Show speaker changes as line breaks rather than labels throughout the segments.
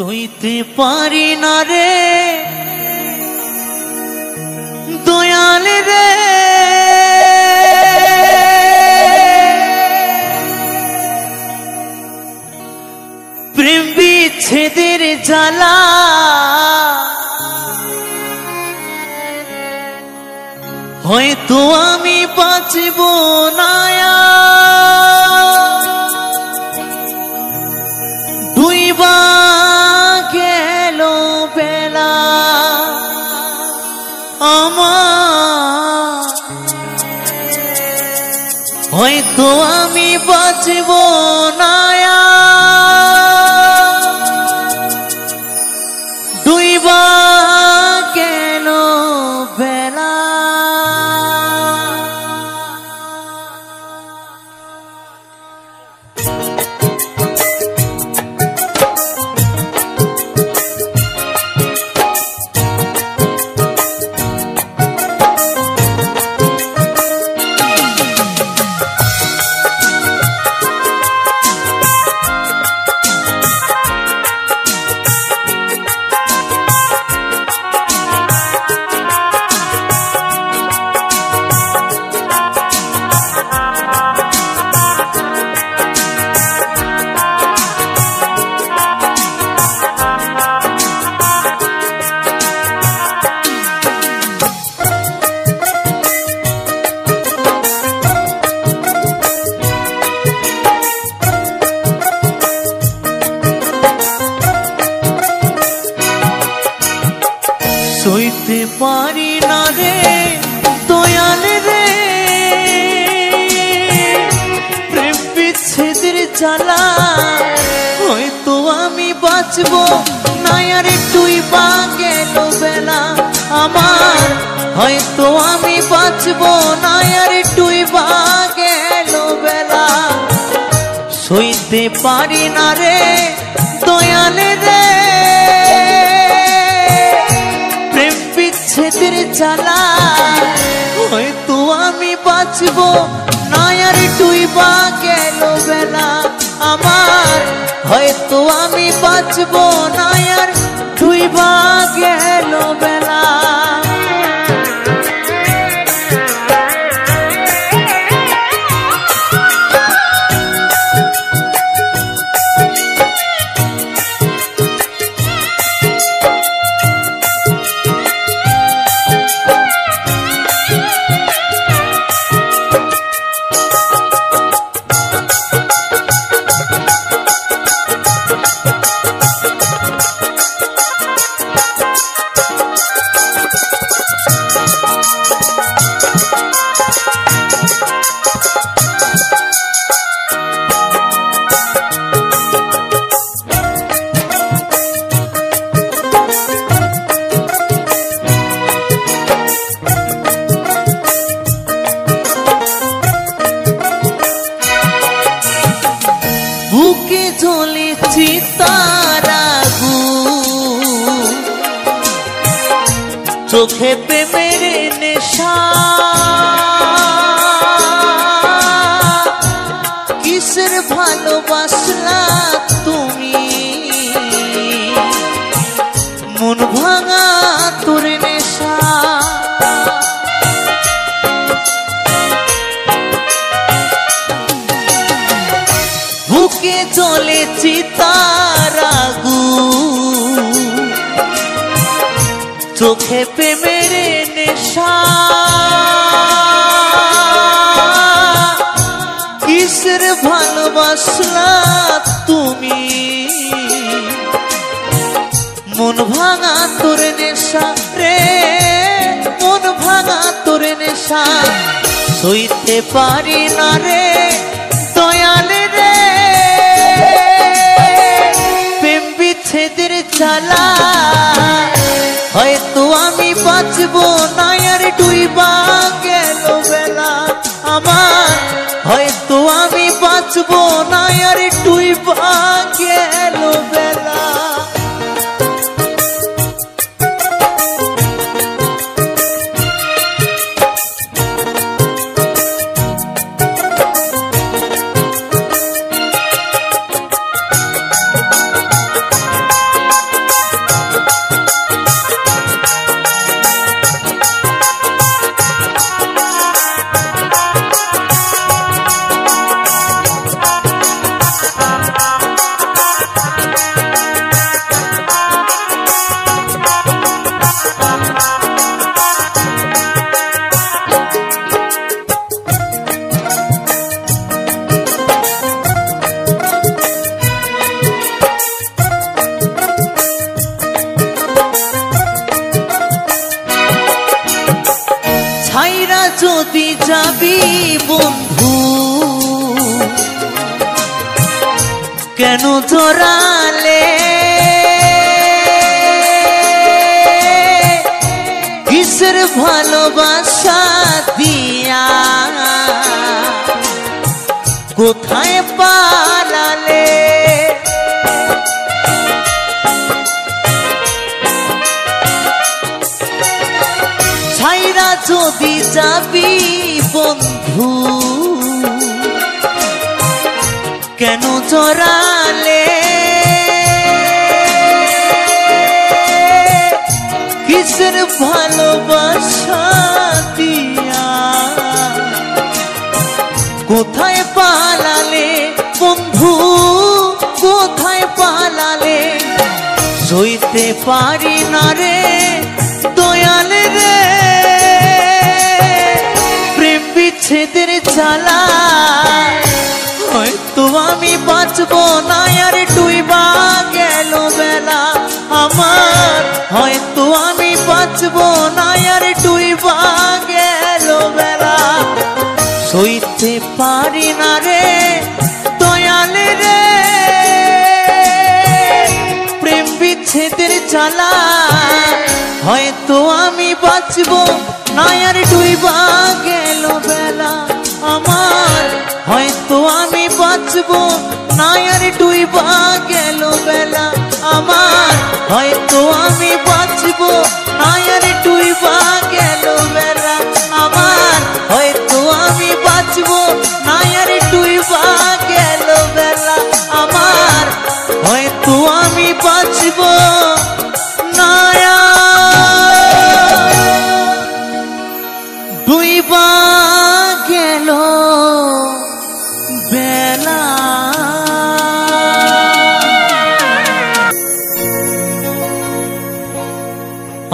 সইতে পারি না রে দয়াল রে, প্রেম বিচ্ছেদের জ্বালা হয়তো আমি বাঁচব না। ডুইবা গেল বেলা আমার, হয়তো আমি বাঁচব না। ডুইবা গেল বেলা সইতে পারি না রে দয়াল রে, প্রেম বিচ্ছেদের জ্বালা হয়তো আমি বাঁচব না। আর ডুইবা গেল বেলা আমার, হয়তো আমি বাঁচব না। আর ডুইবা গেল বেলা সইতে পারি না রে দয়াল রে, বিচ্ছেদের জ্বালা হয়তো আমি বাঁচব না। আর ডুইবা গেল বেলা আমার, হয়তো আমি বাঁচব না। আর ডুইবা গেল বেলা বুকে জ্বলে চিতার আগুন, চোখে প্রেমের নেশা, কিসের ভালোবাসলা তুমি মন ভাঙা তোর নেশা। বুকে জ্বলে চিতার আগুন, চোখে প্রেমের নেশা, কিসের ভালোবাসলা তুমি মন ভাঙা তোর নেশা রে, মন ভাঙা তোর নেশা। সইতে পারি না রে দয়াল রে, প্রেম বিচ্ছেদের জ্বালা হয়তো আমি বাঁচব না। আর ডুইবা গেল বেলা আমার, হয়তো আমি বাঁচব না। আর ডুইবা গেল বেলা জোড়ালে কিসের ভালোবাসা দিয়া কোথায় পালালে ছাইরা যদি যাবি বন্ধু কেন জড়ালে কিসের ভালোবাসা দিয়া কোথায় পালালে বন্ধু কোথায় পালালে সইতে পারি না রে দয়াল রে প্রেম বিচ্ছেদের জ্বালা হয়তো আমি বাঁচবো না আর ডুইবা গেল বেলা আমার হয়তো আমি বাঁচবো না আর ডুইবা গেল বেলা সইতে পারি না রে দয়াল রে প্রেম বিচ্ছেদের জ্বালা হয়তো আমি বাঁচবো না আর ডুইবা গেল বেলা আমার হয়তো আমি বাঁচবো না আর ডুইবা গেল বেলা আমার হয়তো আমি বাঁচবো না আর ডুইবা গেল বেলা আমার হয়তো আমি বাঁচবো না আর ডুইবা গেল বেলা আমার হয়তো আমি বাঁচবো না ডুইবা গেল বেলা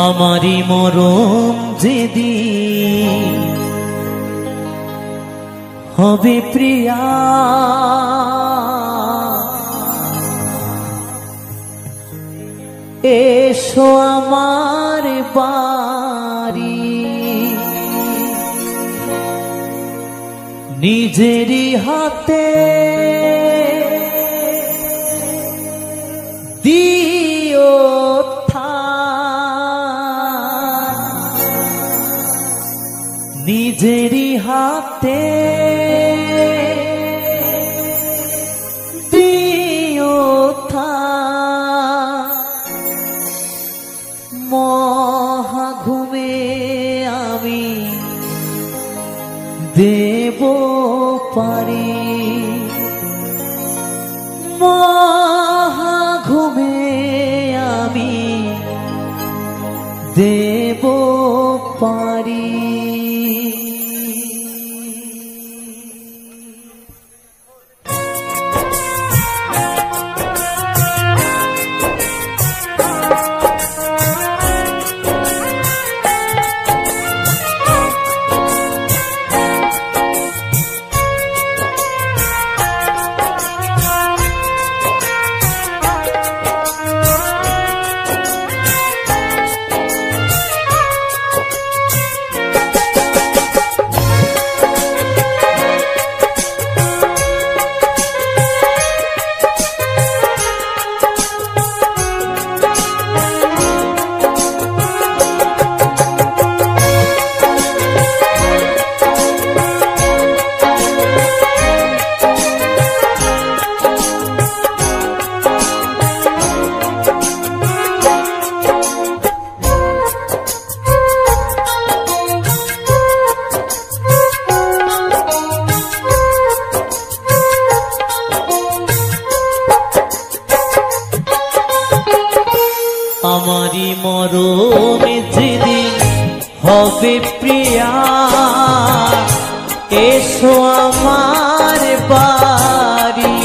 আমারি মরণ যেদিন হবে প্রিয়া এসো আমার বাড়ি নিজেরই হাতে দিও নিজেরই হাতে দিও মহা ঘুমে আমি দেব পারি মহা ঘুমে আমি দেব পারি আমারি মরণ যেদিন হবে প্রিয়া এসো আমার বাড়ি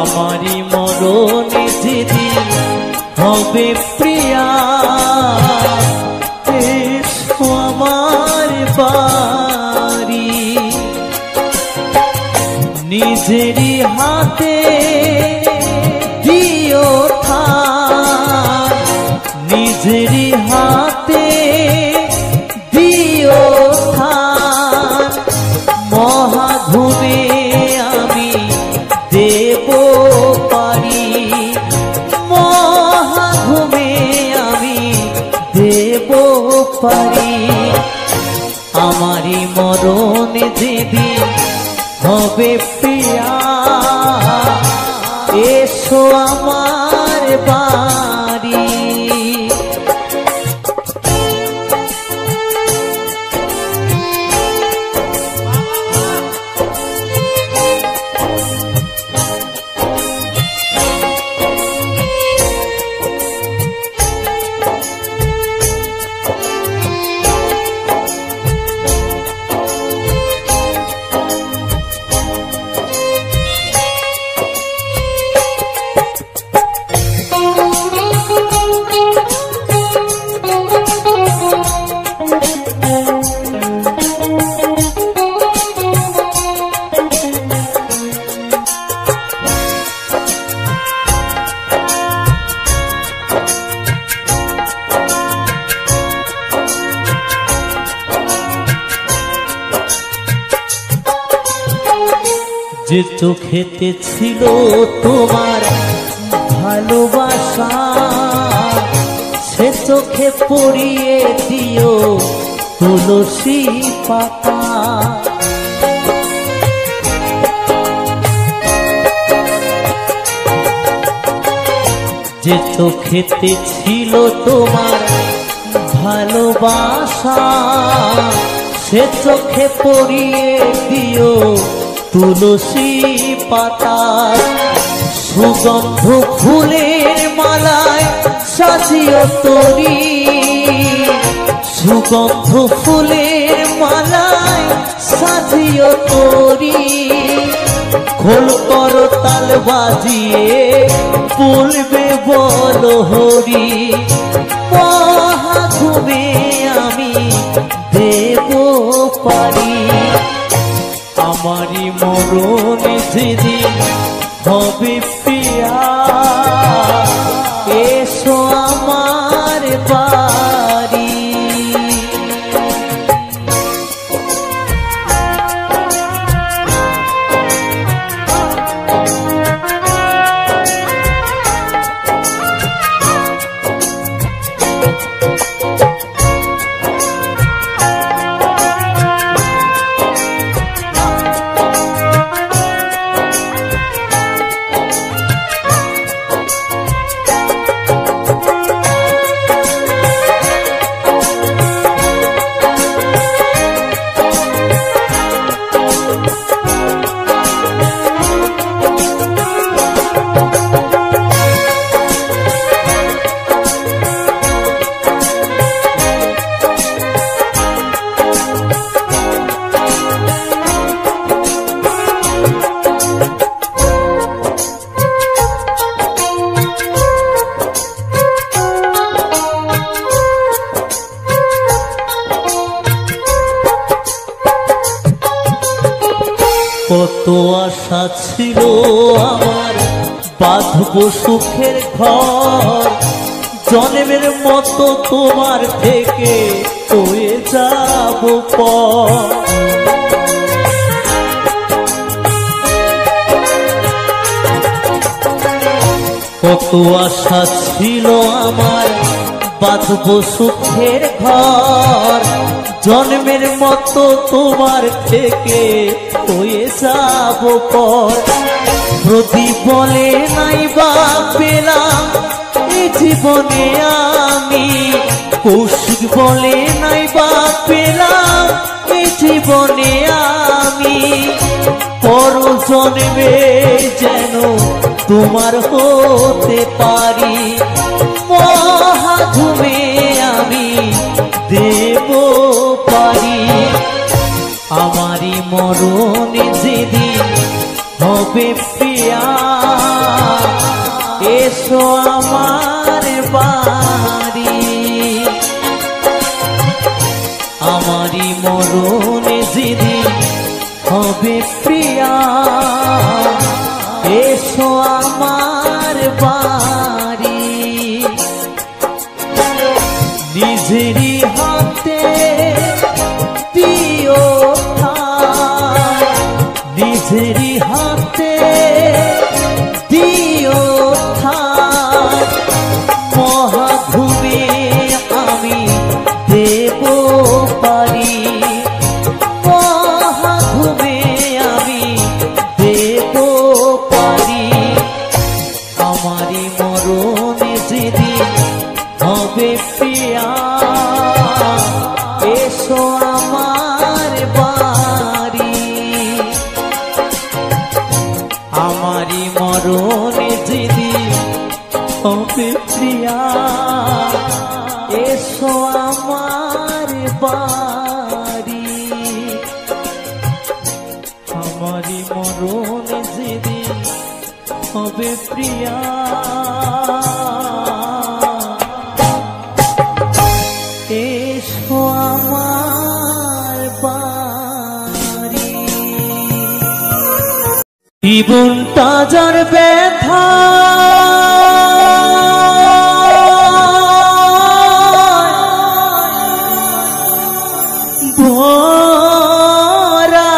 আমারি মরণ যেদিন হবে প্রিয়া এসো আমার বাড়ি নিজেরই হাতে দিও নিজেরই হাতে দিও মহা ঘুমে আমি দেব পারি, মহাঘুমে আমি দেব পারি। আমারই মরণে যেদিন হবে প্রিয়া, এসো আমার বাড়ি। যে চোখেতে ছিল তোমার ভালোবাসা, সে চোখে পড়িয়ে দিও তুলসী পাতা। যে চোখেতে ছিল তোমার ভালোবাসা, সে চোখে পড়িয়ে দিও তুলসী পাতা। সুগন্ধ ফুলের মালায় সাজিও তরি, সুগন্ধ ফুলের মালায় সাজিও তরি। খোল করতাল বাজিয়ে বলবে বলো হরি, মহাঘুমে আমি দেব পারি। আমারই মরণে যেদিন হবে প্রিয়া, এসো আমার বাড়ি। কত আশা ছিল আমার বাঁধব সুখের ঘর, জন্মের মতো তোমার থেকে হয়ে যাব পর। কত আশা ছিল আমার বাঁধব সুখের ঘর, জন্মের মতো তোমার থেকে হয়ে যাব পর। প্রদীপ বলে নাই বা পেলাম এই জীবনে আমি, কৌশিক বলে নাই বা পেলাম এই জীবনে আমি। পর জন্মে যেন তোমার হতে পারি, মহাঘুমে আমি দেব পারি। আমারই মরণে যেদিন হবে প্রিয়া, এসো আমার বাড়ি। আমারই মরণে যেদিন হবে প্রিয়া, এসো আমার বাড়ি। নিজেরই হাতে দিও ঠাঁই, নিজেরই হাতে প্রিয়া এসো আমার বাড়ি, আমারি মরণে যেদিন হবে প্রিয়া এসো আমার বাড়ি, আমারি মরণে যেদিন হবে প্রিয়া এসো আমার বাড়ি। জীবনটা যার ব্যথা ভরা,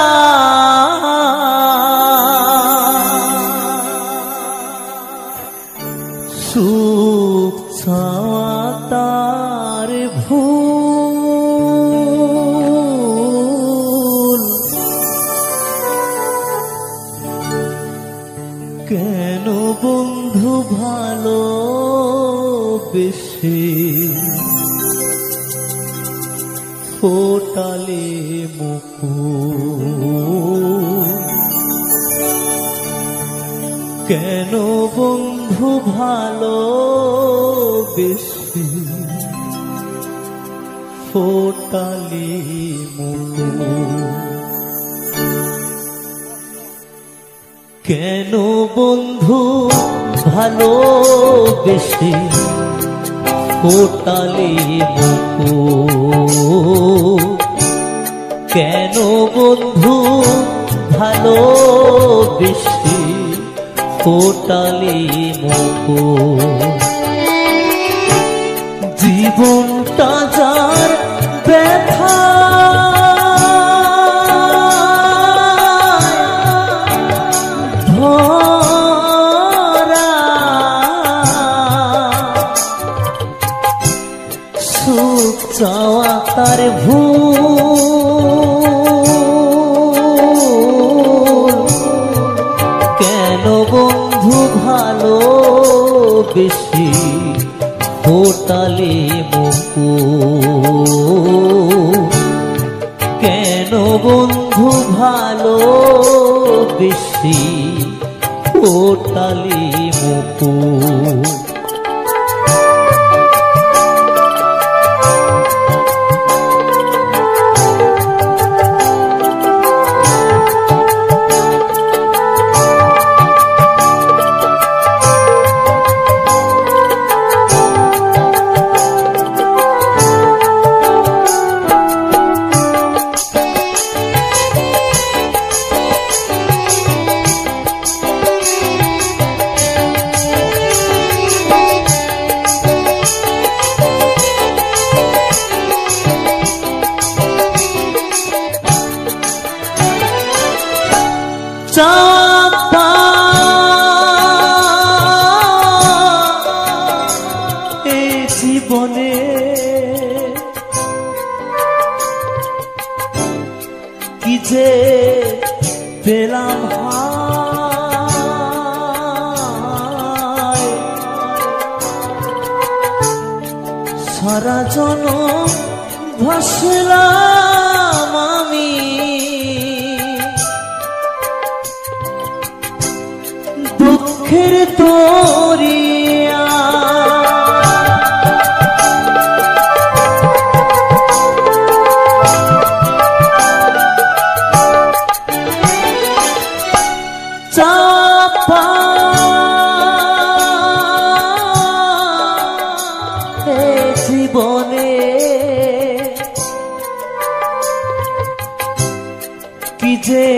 সুখ চাওয়া তার ভুল, কেন বন্ধু ভালোবেসে ফোটালে মুকুল, কেন বন্ধু ভালোবেসে ফোটালে মুকুল, কেন বন্ধু ভালোবেসে ফোটালে মুকুল, কেন বন্ধু ভালোবেসে ফোটালে মুকুল। জীবনটা যার ব্যথা ভরা, সুখ চাওয়া তার ভুল, কেন বন্ধু ভালোবেসে ফোটালে মুকুল, কেন বন্ধু ভালোবেসে ফোটালে মুকুল। চাপা এই জীবনে কি যে পেলাম হায়, সারা জনম ভাসলাম আমি দুঃখের দরিয়া, চাপা জীবনে কি যে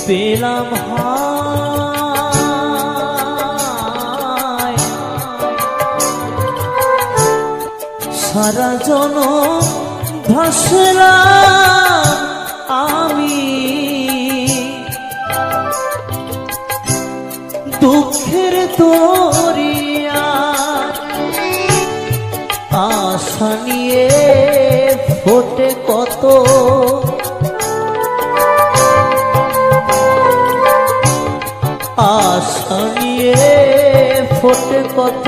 পেলাম হায়, সারা জনম ভাসলাম আমি দুঃখের দরিয়া, আশা নিয়ে ফোটে কত আশা নিয়ে ফোটে কত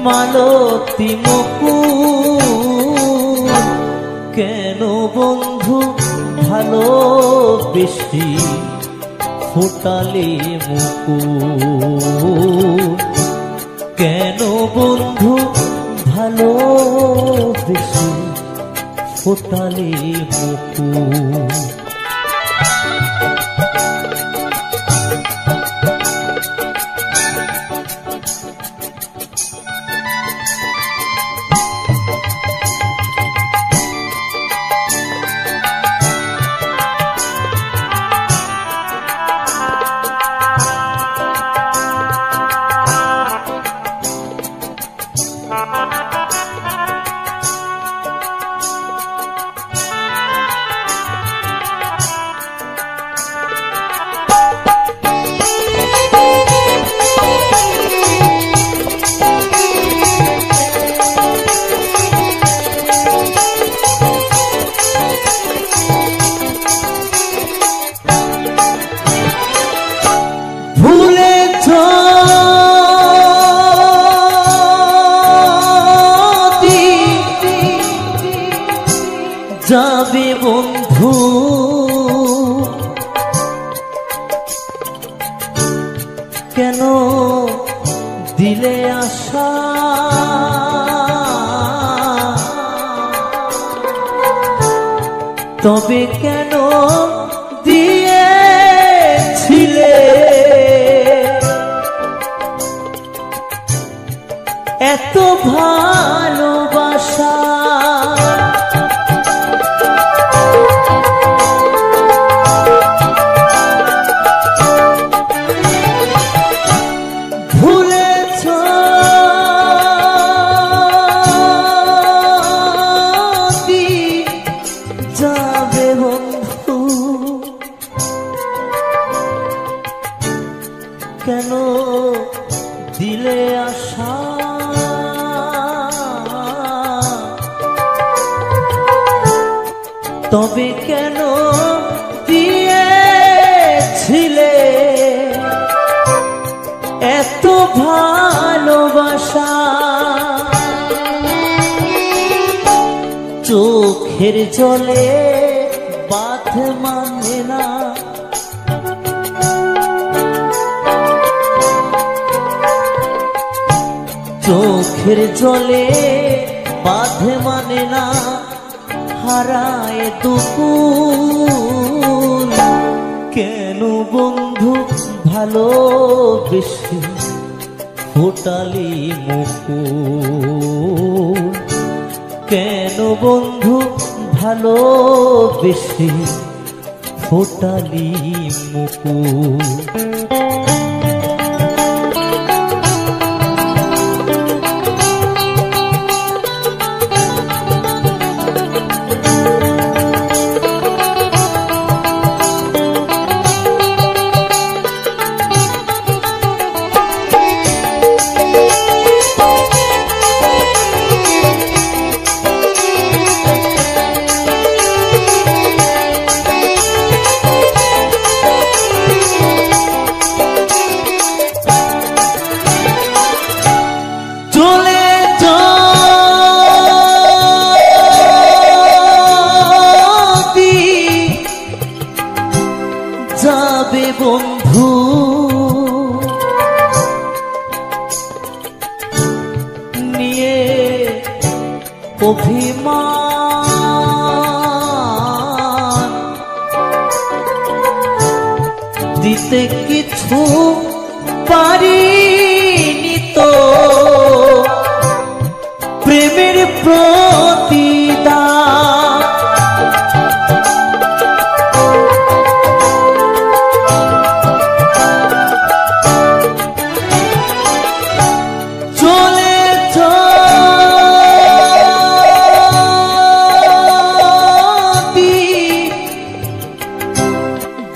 মালতী মুকুল কেন বন্ধু ভালোবেসে ফোটালে মুকুল কেন বন্ধু ভালোবেসে ফোটালে মুকুল যাবে বন্ধু কেন দিলে আশা তবে কেন দিয়েছিলে এত ভালোবাসা কেন দিলে আশা তবে কেন দিয়েছিলে এত ভালোবাসা চোখের জলে বাঁধ মানে না চোখের জলে বাঁধে মানে না হারায় দুকুল কেন বন্ধু ভালোবেসে ফোটালি মুকুল কেন বন্ধু ভালোবেসে ফোটালি মুকুল যাবে বন্ধু নিয়ে অভিমান দিতে কিছু পারিনি তো প্রেমের প্রতিদান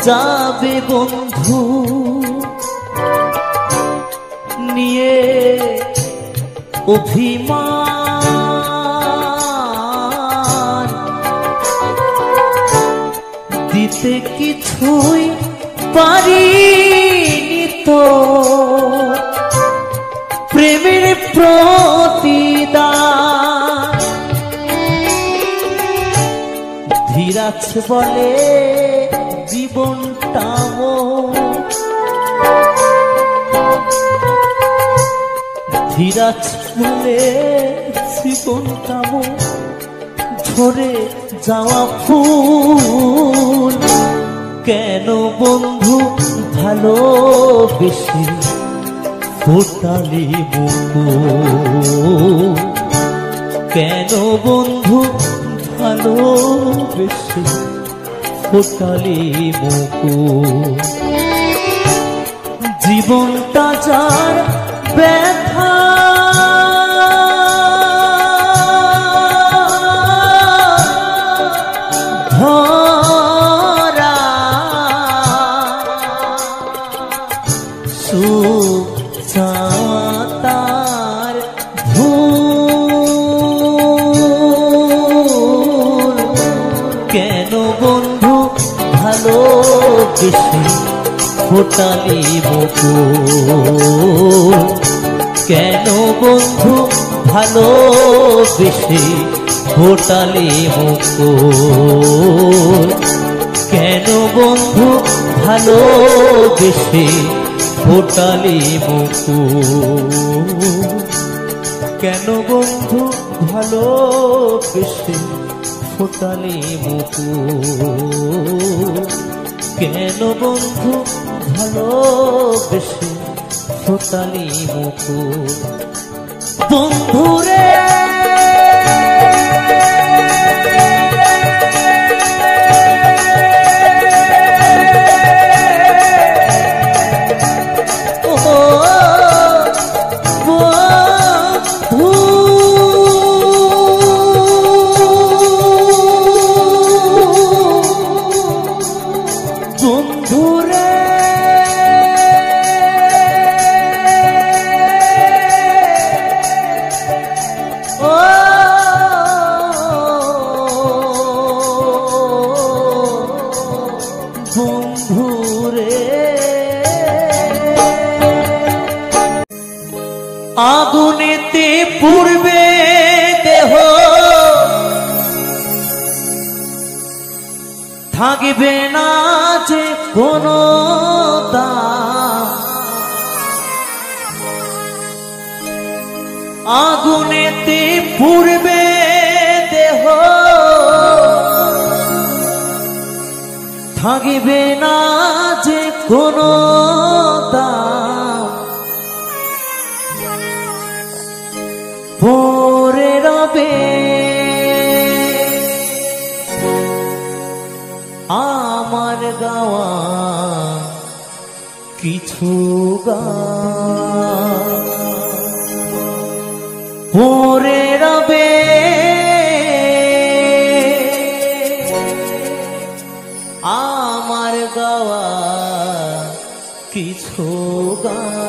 যাবে বন্ধু নিয়ে অভিমান দিতে কিছুই পারিনি তো প্রেমের বলে জীবনটা ধীরাজ বলে জীবনটা ঝরে যাওয়া ফুল। কেন বন্ধু ভালোবেসে ফোটালি মুকুল? কেন বন্ধু ভালোবেসে ফোটালি মুকুল? জীবনটা যার ব্যথা ধরা, সুখ তার ভুল। কেন বন্ধু ভালোবেসে ফোটালি মুকুল? কেন বন্ধু ভালোবেসে ফোটালি মুকুল? কেন বন্ধু ভালোবেসে ফোটালি মুকুল? কেন বন্ধু ভালোবেসে ফোটালি মুকুল? কেন বন্ধু ভালোবেসে ফোটালি মুকুল? বন্ধুরে আগুনেতে পুড়বে দেহ, থাকবে না যে কোনো দাম। আগুনেতে পুড়বে দেহ, থাকবে না যে কোনো দাম। পরে রবে আমার গাওয়া কিছু গান, পরে রবে আমার গাওয়া কিছু গান।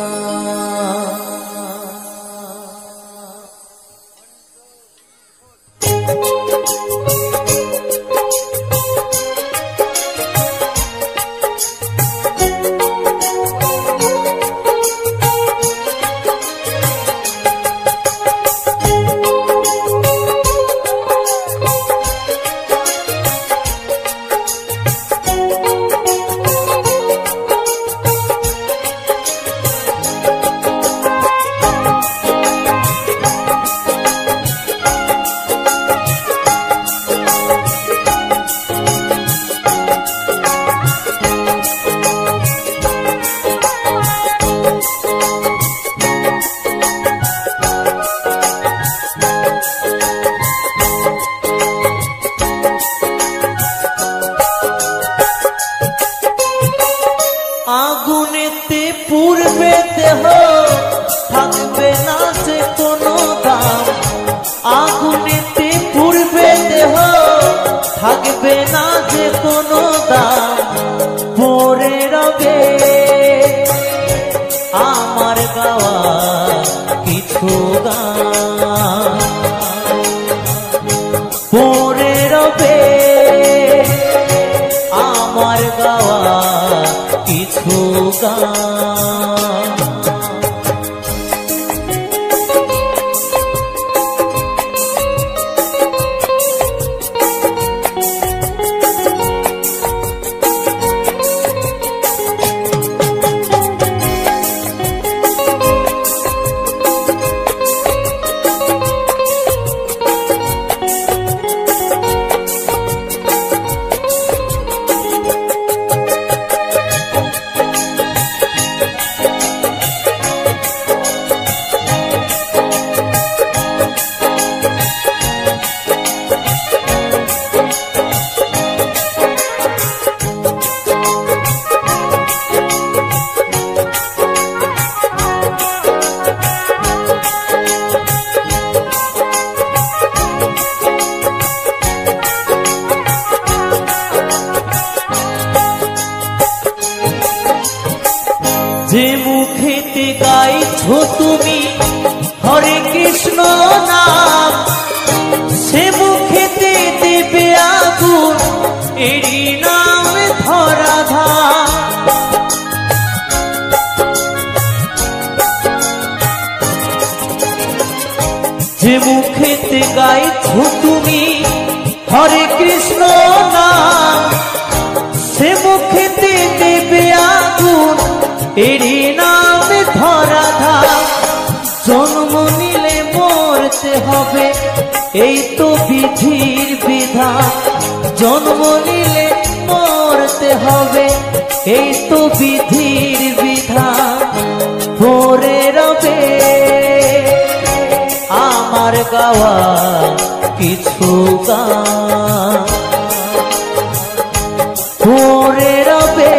আগুনেতে পুড়বে দেহ, থাকবে না যে কোনো দাম। আগুনেতে পুড়বে দেহ, থাকবে না যে কোনো দাম। পরে রবে আমার গাওয়া কিছু গান, পরে রবে আমার গাওয়া কিছু গান। মুখেতে গাইছো তুমি হরে কৃষ্ণ নাম, সে মুখেতে দেবে আগুন এরই নাম ধরাধাম। যে মুখেতে গাইছো তুমি হরে কৃষ্ণ নাম, সে মুখেতে দেবে আগুন এরই নাম ধরাধাম। জন্ম নিলে মরতে হবে এই তো বিধির বিধান, জন্ম নিলে মরতে হবে এই তো বিধির বিধান। পড়ে রবে আমার গাওয়া কিছু গান, পড়ে রবে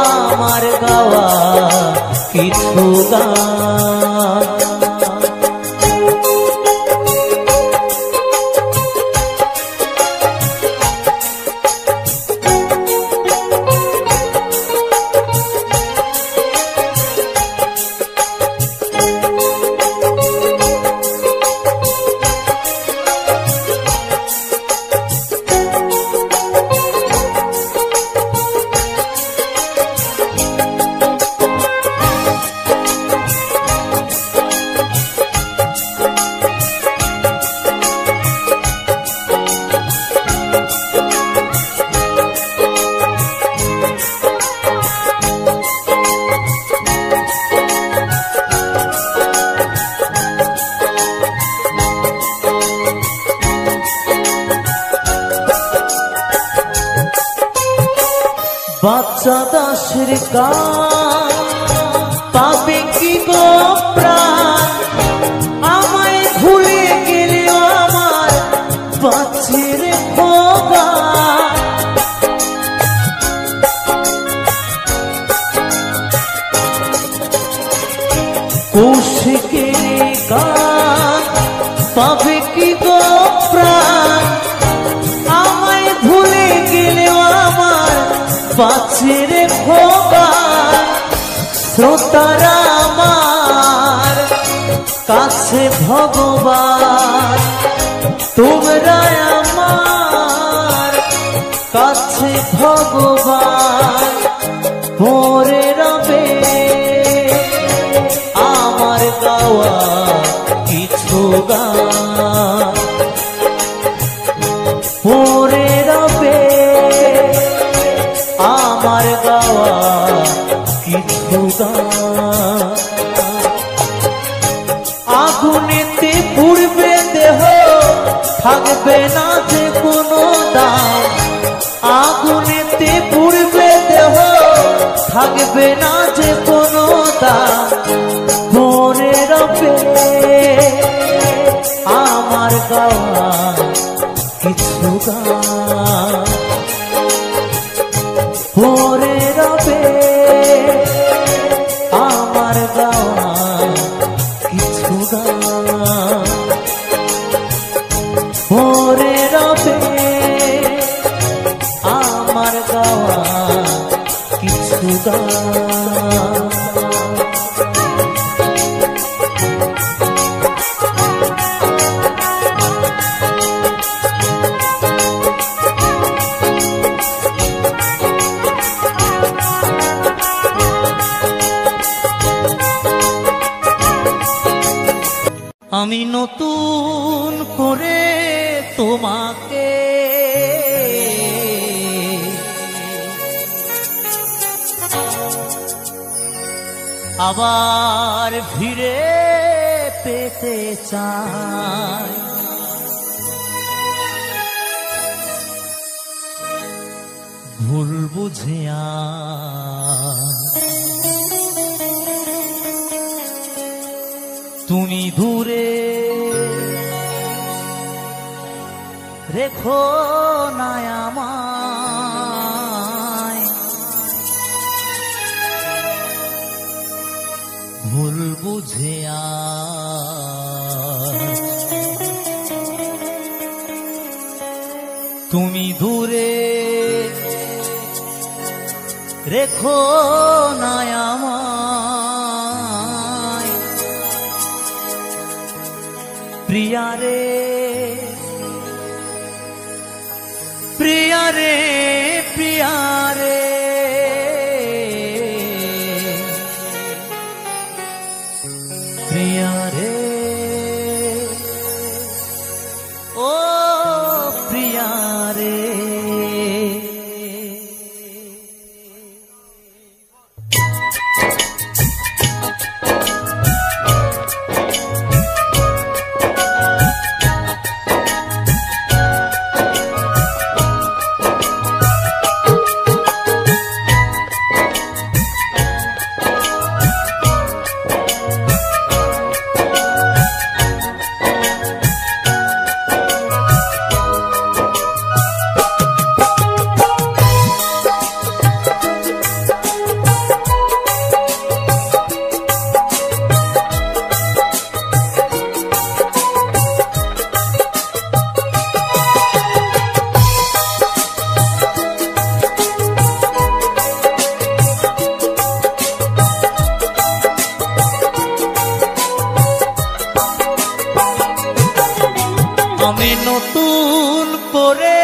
আমার গাওয়া কিছু গান। বাচ্চা দাসের গান পাবে কি গো প্রাণ, আমায় ভুলে গেলেও আমার বাচ্চের ভোগা। কৌশিকের গান পাবে কি গো প্রাণ, আমায় ভুলে গেলেও আমার বাঁচের ভোগা। শ্রোতারা আমার কাছে ভগবান, তোমরা আমার কাছে ভগবান। পড়ে রবে আমার গাওয়া কিছু গান, পড়ে রবে আমার গাওয়া কিছু গান। আগুনেতে পুড়বে দেহ থাকবে না যে কোনো দাম, আগুনেতে পুড়বে দেহ থাকবে না যে কোনো দাম। পড়ে রবে আমার গাওয়া কিছু গান, পড়ে রবে আমার গাওয়া কিছু গান, পড়ে রবে আমার গাওয়া কিছু গান। আমি নতুন করে তোমাকে আবার ফিরে পেতে চাই, ভুল বুঝে তুমি দূরে রেখো না আমায়, ভুল বুঝে তুমি দূরে রেখো না আমায় প্রিয়া রে প্রিয়া রে প্রিয়া রে প্রিয়া রে ও প্রিয়া রে আমি নতুন করে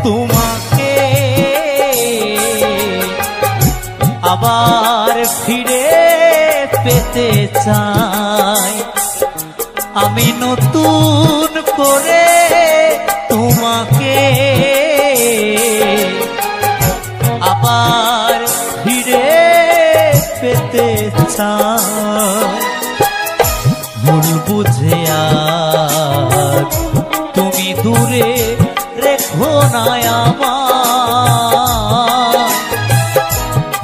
তোমাকে আবার ফিরে পেতে চাই আমি নতুন করে তোমাকে আবার ফিরে পেতে চাই ভুল বুঝে তুমি দূরে রেখো না আমায়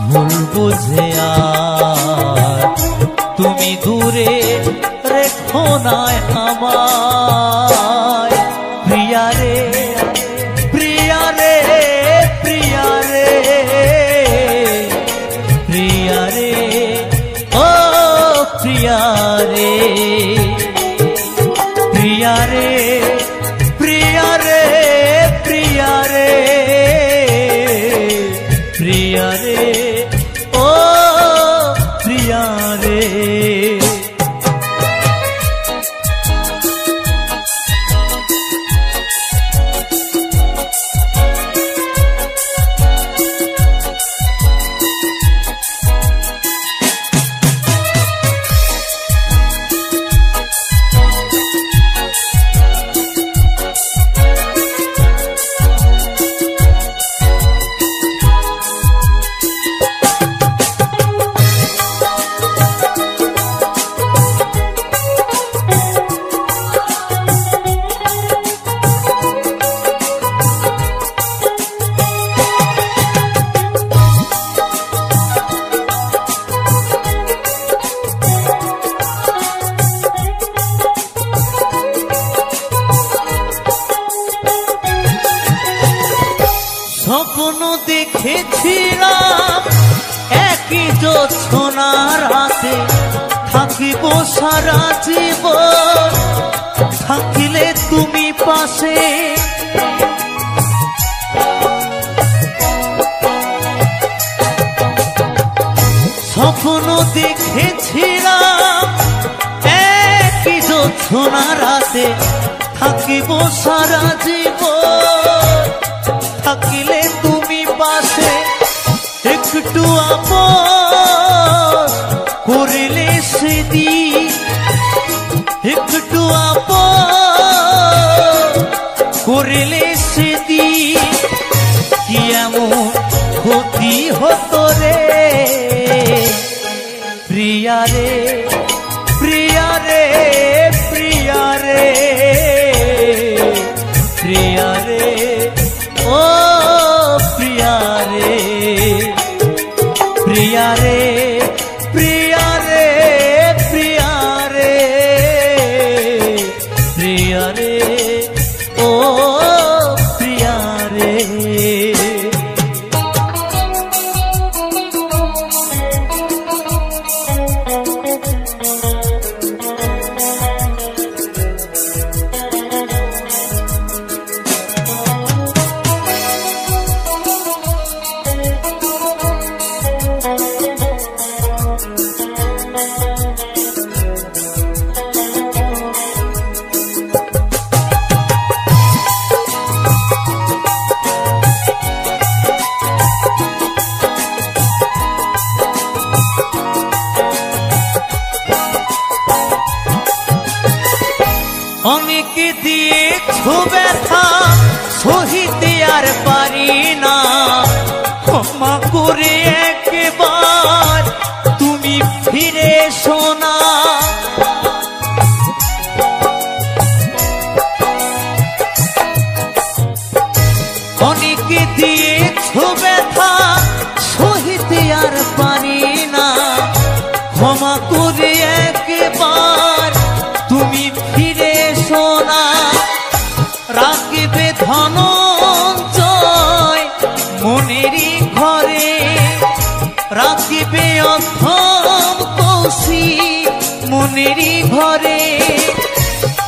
ভুল বুঝে তুমি দূরে রেখো না আমায় প্রিয়া রে প্রিয়া রে প্রিয়া রে প্রিয়া রে ও প্রিয়া রে প্রিয়া রে প্রিয়া রে প্রিয়া রে প্রিয়া রে ও প্রিয়া রে স্বপ্ন দেখেছিলাম একই জোছনার রাতে থাকিব সারা জীবন থাকিলে তুমি পাশে স্বপ্ন দেখেছিলাম একই জোছনার রাতে থাকিব সারা জীবন থাকিলে তুমি পাশে একটু আপন করিলে সেদিন একটু আপন করিলে সেদিন কি এমন ক্ষতি হতো রে প্রিয়া রে প্রিয়া রে প্রিয়া রে প্রিয়া রে ও প্রিয়া রে প্রিয়া রে প্রিয়া রে প্রিয়া রে প্রিয়া রে ও প্রিয়া রে সোনা অনেকে দিয়েছ ব্যথা সহিতে আর পারি না ক্ষমা করে একবার তুমি ফিরে সোনা রাখবে ধনঞ্জয় মনেরই ঘরে রাখবে অধম কৌশিক মনেরই ঘরে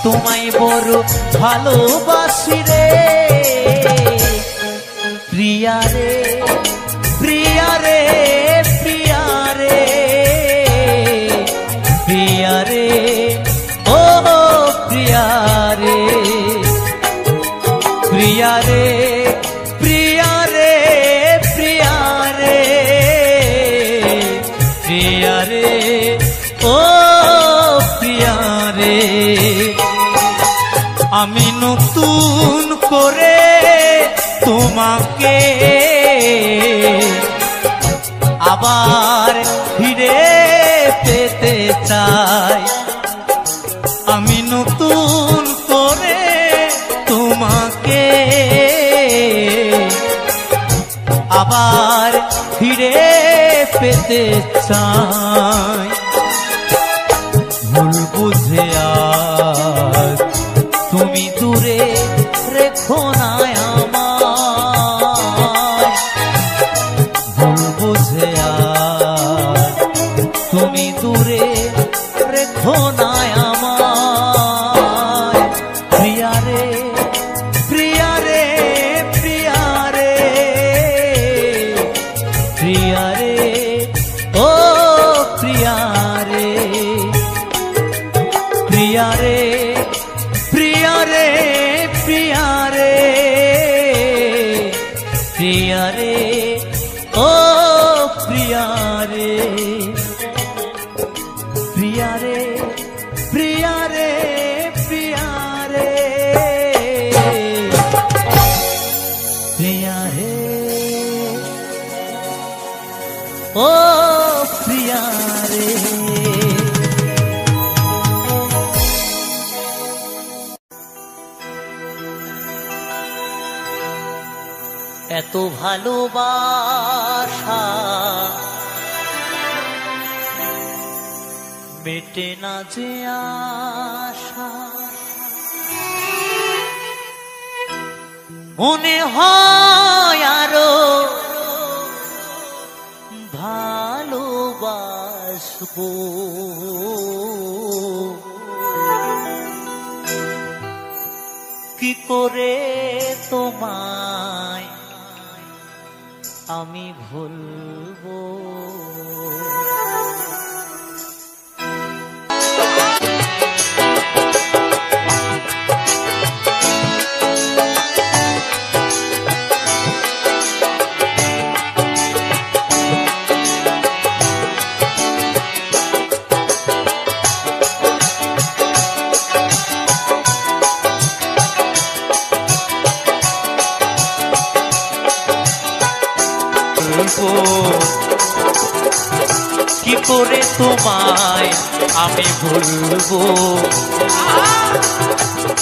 তোমায় বড় ভালোবাসি রে প্রিয়া রে প্রিয়া রে প্রিয়া রে প্রিয়া রে ও প্রিয়া রে প্রিয়া রে প্রিয়া রে প্রিয়া রে প্রিয়া রে ও প্রিয়া রে আমি নতুন করে তোমাকে আবার ফিরে পেতে চাই আমি নতুন করে তোমাকে আবার ফিরে পেতে চাই ভুল বুঝে আজ তুমি দূরে রেখো না আমায় ভুল বুঝে আজ তুমি দূরে রেখো না আমায় প্রিয়া রে প্রিয়া রে প্রিয়া রে প্রিয়া রে ও প্রিয়া রে প্রিয়া রে প্রিয়া রে প্রিয়া রে প্রিয়া রে ও প্রিয়া রে প্রিয়া রে প্রিয়া রে প্রিয়া রে প্রিয়া রে ও প্রিয়া রে এত ভালোবাসা মেটে না যে আশা মনে হয় আরো ভালোবাসবো কি করে তোমায় আমি ভুলবো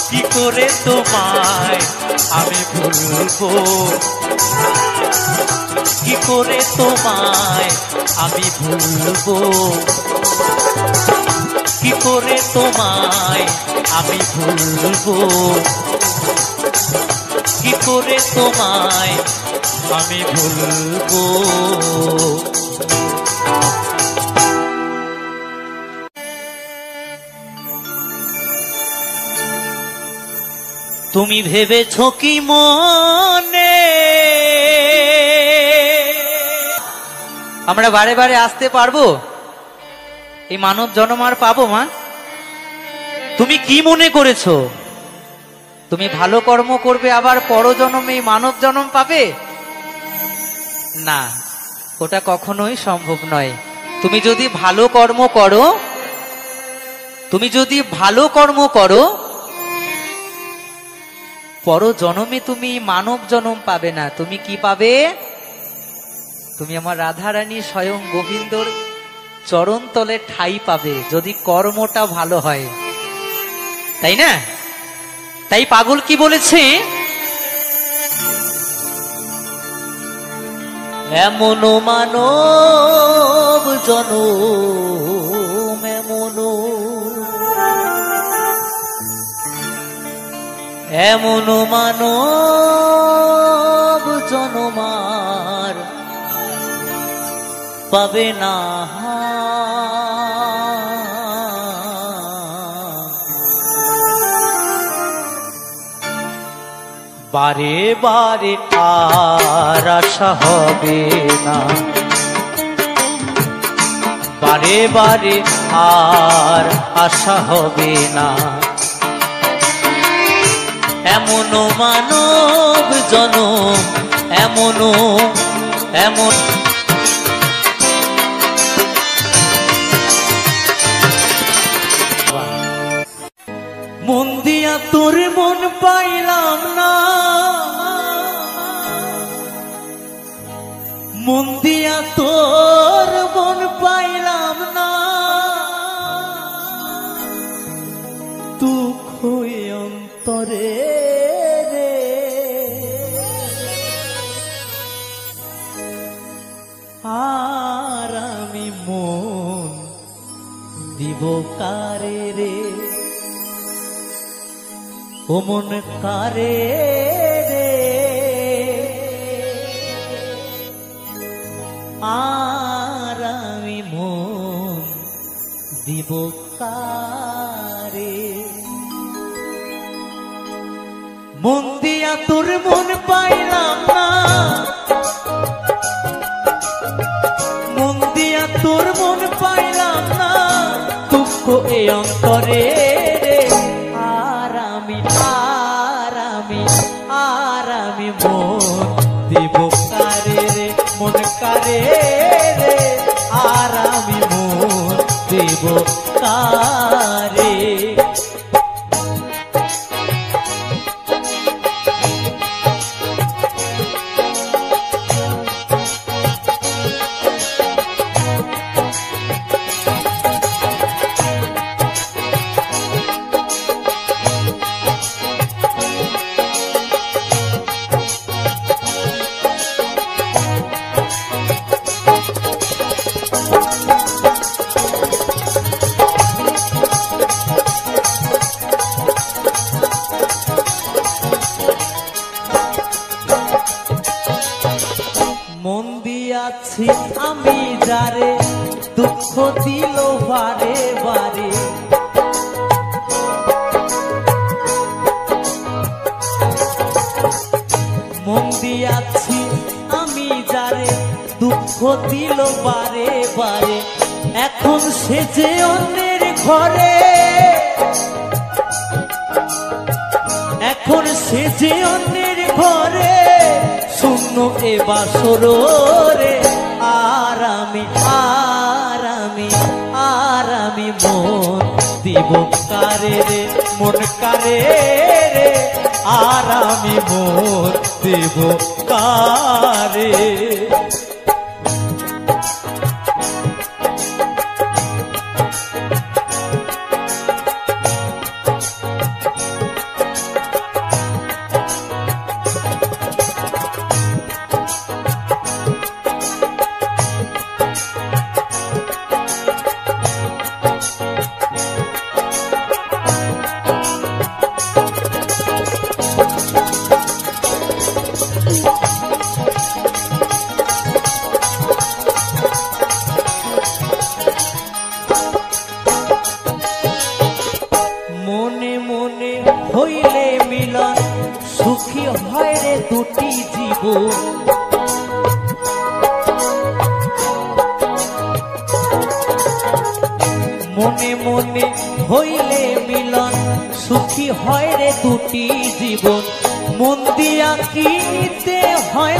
কি করে তোমায় আমি ভুলবো কি করে তোমায় আমি ভুলবো কি করে তোমায় আমি ভুলবো কি করে তোমায় আমি ভুলবো কি করে তোমায় আমি ভুলবো তুমি ভেবেছো কি মনে আমরা বারে বারে আসতে পারবো এই মানব জন্ম আর পাবো মা তুমি কি মনে করেছো তুমি ভালো কর্ম করবে আবার পরজন্মে এই মানব জন্ম পাবে না ওটা কখনোই সম্ভব নয় তুমি যদি ভালো কর্ম করো তুমি যদি ভালো কর্ম করো পর জন্মে তুমি মানব জন্ম পাবে না তুমি কি পাবে তুমি আমার রাধারানী স্বয়ং গোবিন্দর চরণ তলে ঠাই পাবে যদি কর্মটা ভালো হয়, তাই না? তাই পাগল কি বলেছে, এমন মানব জনম এমন মানব জনমার পাবে না, বারে বারে আর আশা হবে না, বারে বারে আর আশা হবে না, এমন মানব জনম এমন মন দিয়া তোর মন পাইলাম না, মন দিয়া তোর মন পাইলাম না, দুঃখ অন্তরে রে, আর আমি মন দিব কারে রে, ও মন কারে রে, আর আমি মন দিব কারে, মন দিয়া তোর মন পাইলাম না, মন দিয়া তোর মন পাইলাম না, দুঃখ এ অন্তরে রে, আর আমি মন দিব কারে রে, মন কারে রে, আর আমি মন দিব কারে। মন দিয়াছি আমি যারে দুঃখ দিল বারে বারে, মন দিয়াছি আমি যারে দুঃখ দিল বারে বারে, এখন সে যে অন্যের ঘরে, এখন সে যে অন্যের ঘরে, শূন্য এ বাসর রে, আর আমি মন দিব কারে রে, মন কারে রে, আর আমি মন দিব কারে। মনে মনে হইলে মিলন সুখী হয় রে দুটি জীবন, মনে মনে হইলে মিলন সুখী হয় রে দুটি জীবন, মন দিয়া কি নিতে হয়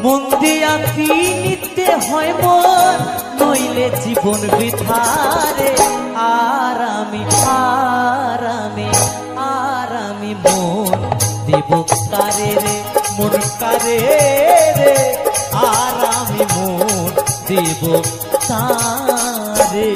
মন দিয়া কি নিতে হয় মন, নইলে জীবন বৃথারে, আর আমি মন দিব কারে রে, মন কারে রে, আর আমি দেব তারে।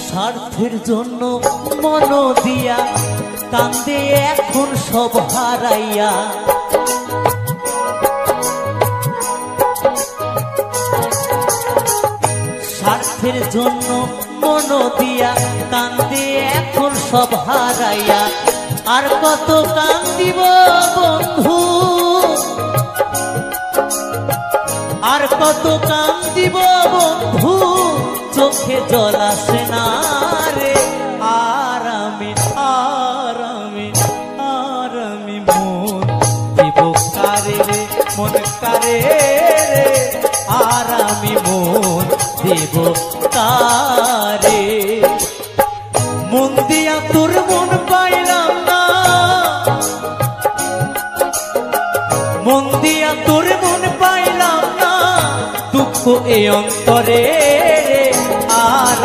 স্বার্থের জন্য মন দিয়া কান্দে এখন সব হারাইয়া, স্বার্থের জন্য মন দিয়া কান্দে এখন সব হারাইয়া। আর কত কান্দিব বন্ধু, আর কত কান্দিব বন্ধু, চোখে জল আসে না রে। আর আমি মন দিব কারে রে, মন কারে রে, আর আমি মন দেব কারে। মন দিয়া তোর মন পাইলাম না, মন দিয়া তোর মন পাইলাম না, দুঃখ এ অন্তরে। আর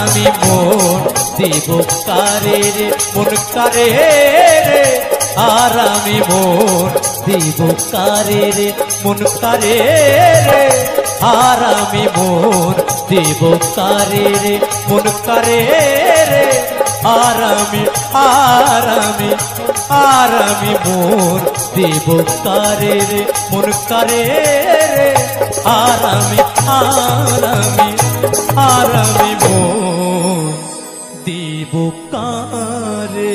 আমি মন দেব কারে রে, মন কারে রে, আর আমি মন দেব কারে রে, মন কারে রে, আর আমি মন দেব কারে রে, মন কারে রে, আর আমি মন দেব কারে রে, মন কারে রে, আর আমি মন দেব কারে।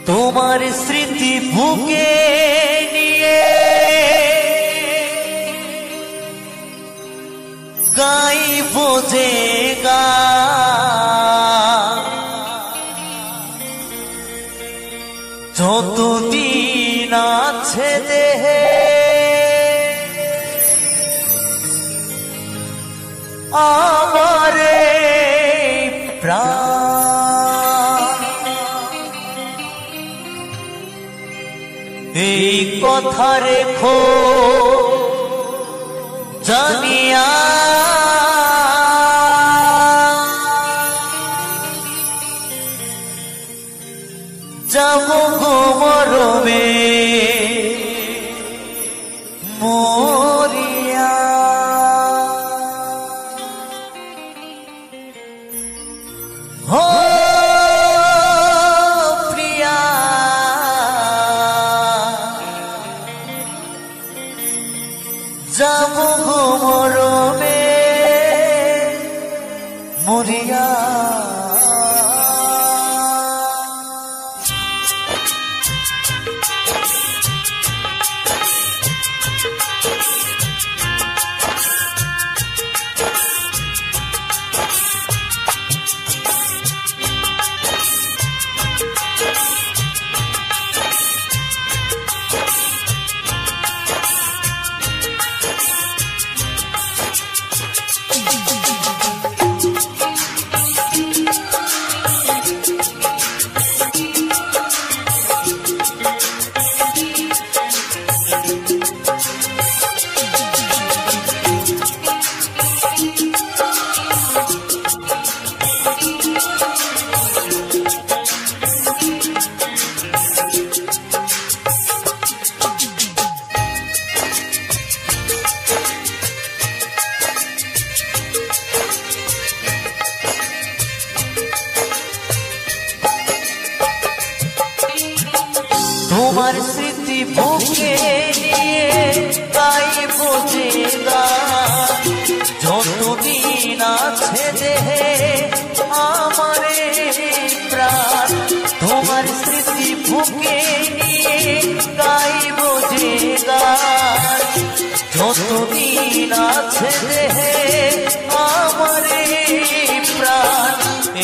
তোমার স্মৃতি বুকে নিয়ে গাইব যে গান, যতদিন আছে দেহে আমার প্রাণ, এই কথা রেখো জানিয়া, যাব গো মরমে মরিয়া। হো প্রিয়া যাব গো মরমে মরিয়া। তোমার স্মৃতি বুকে নিয়ে
যতদিন আছে দেহে আমার প্রাণ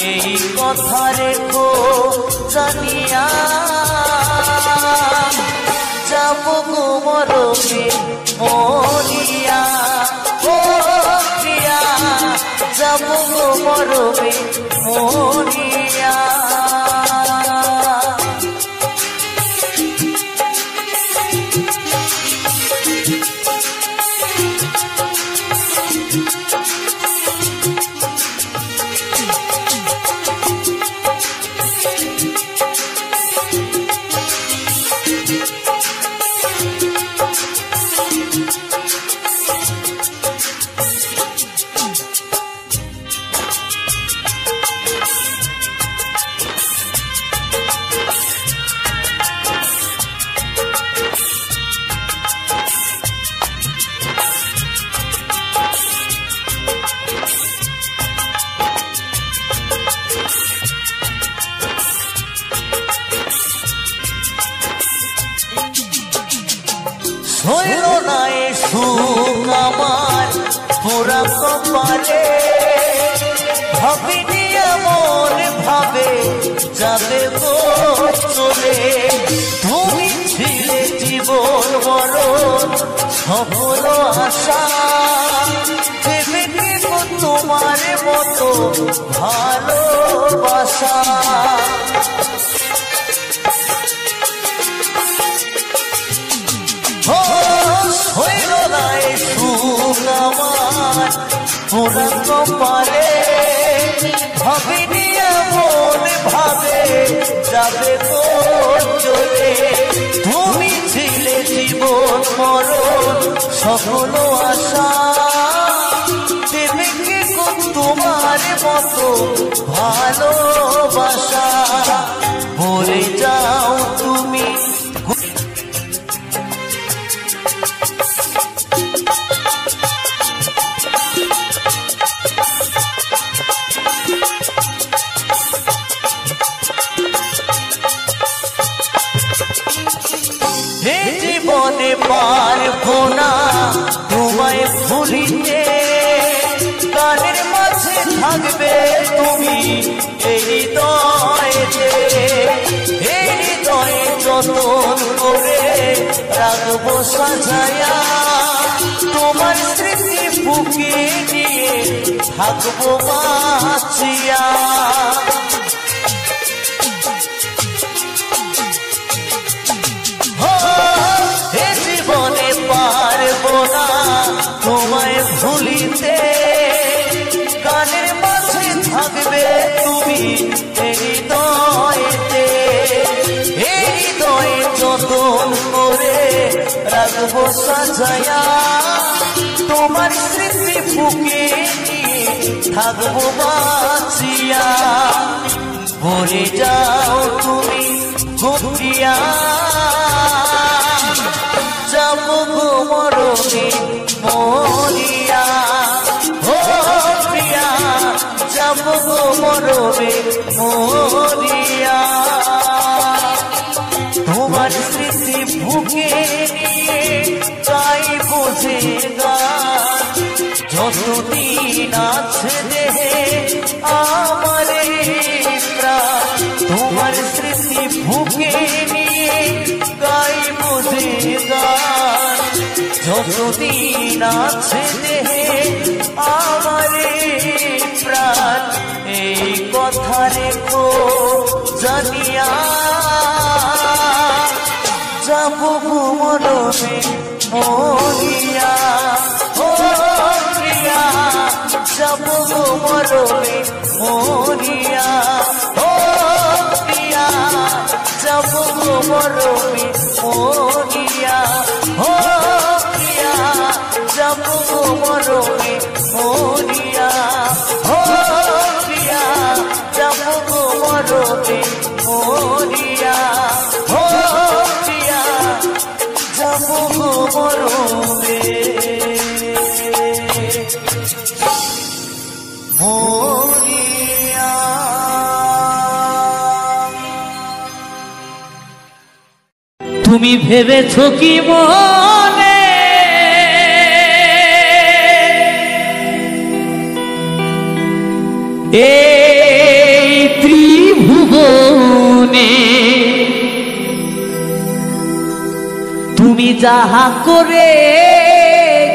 এই কথা রেখো জানিয়া যাব গো মরমে মরিয়া ও প্রিয়া যাব গো মরমে মরিয়া হইল না এ সুখ আমার পুরা কপালে ভাবিনি এমন ভাবে যাবে গো চলে তুমি ছিলে জীবন মরণ সফল আশা দেবে গো তোমার মতো ভালোবাসা হইল না এ সুখ আমার পুরা কপালে ভাবিনি এমন ভাবে যাবে গো চলে তুমি ছিলে জীবন মরণ সকল আশা দেবে কে গো তোমার মতো ভালোবাসা বলে যাও তুমি জীবনে পারবো না তোমায় ভুলিতে গানের মাঝে থাকবে তুমি এই হৃদয়েতে এই হৃদয়ে যতন করে রাখবো সাজায়া তোমার স্মৃতি বুকে নিয়ে থাকবো বাঁচিয়া জীবনে পারবো না তোমায় ভুলিতে গানের মাঝে থাকবে তুমি হৃদয়েতে হৃদয়ে যতন করে রাখবো সাজায়া তোমার স্মৃতি বুকে নিয়ে থাকবো বাঁচিয়া বলে যাও তুমি ঘুরিয়া যাব গো মরমে মরিয়া ও প্রিয়া যাব গো মরমে মরিয়া তোমার স্মৃতি বুকে নিয়ে তাই বোঝে গান যতদিন আছে দেহে আমার প্রাণ তোমার স্মৃতি বুকে নিয়ে গাই বোঝে গান যতদিন আছে দেহে আমার প্রাণ এই কথা রেখো জানিয়া যাব গো মরমে মরিয়া ও প্রিয়া যাব গো মরমে মরিয়া ও প্রিয়া যাব গো মরমে মরিয়া ও প্রিয়া যাব গো মরমে মরিয়া ও প্রিয়া যাব গো মরমে মরিয়া ও প্রিয়া যাব গো মরমে মরিয়া।
তুমি ভেবেছো কি মনে এই ত্রিভুবনে তুমি যাহা করে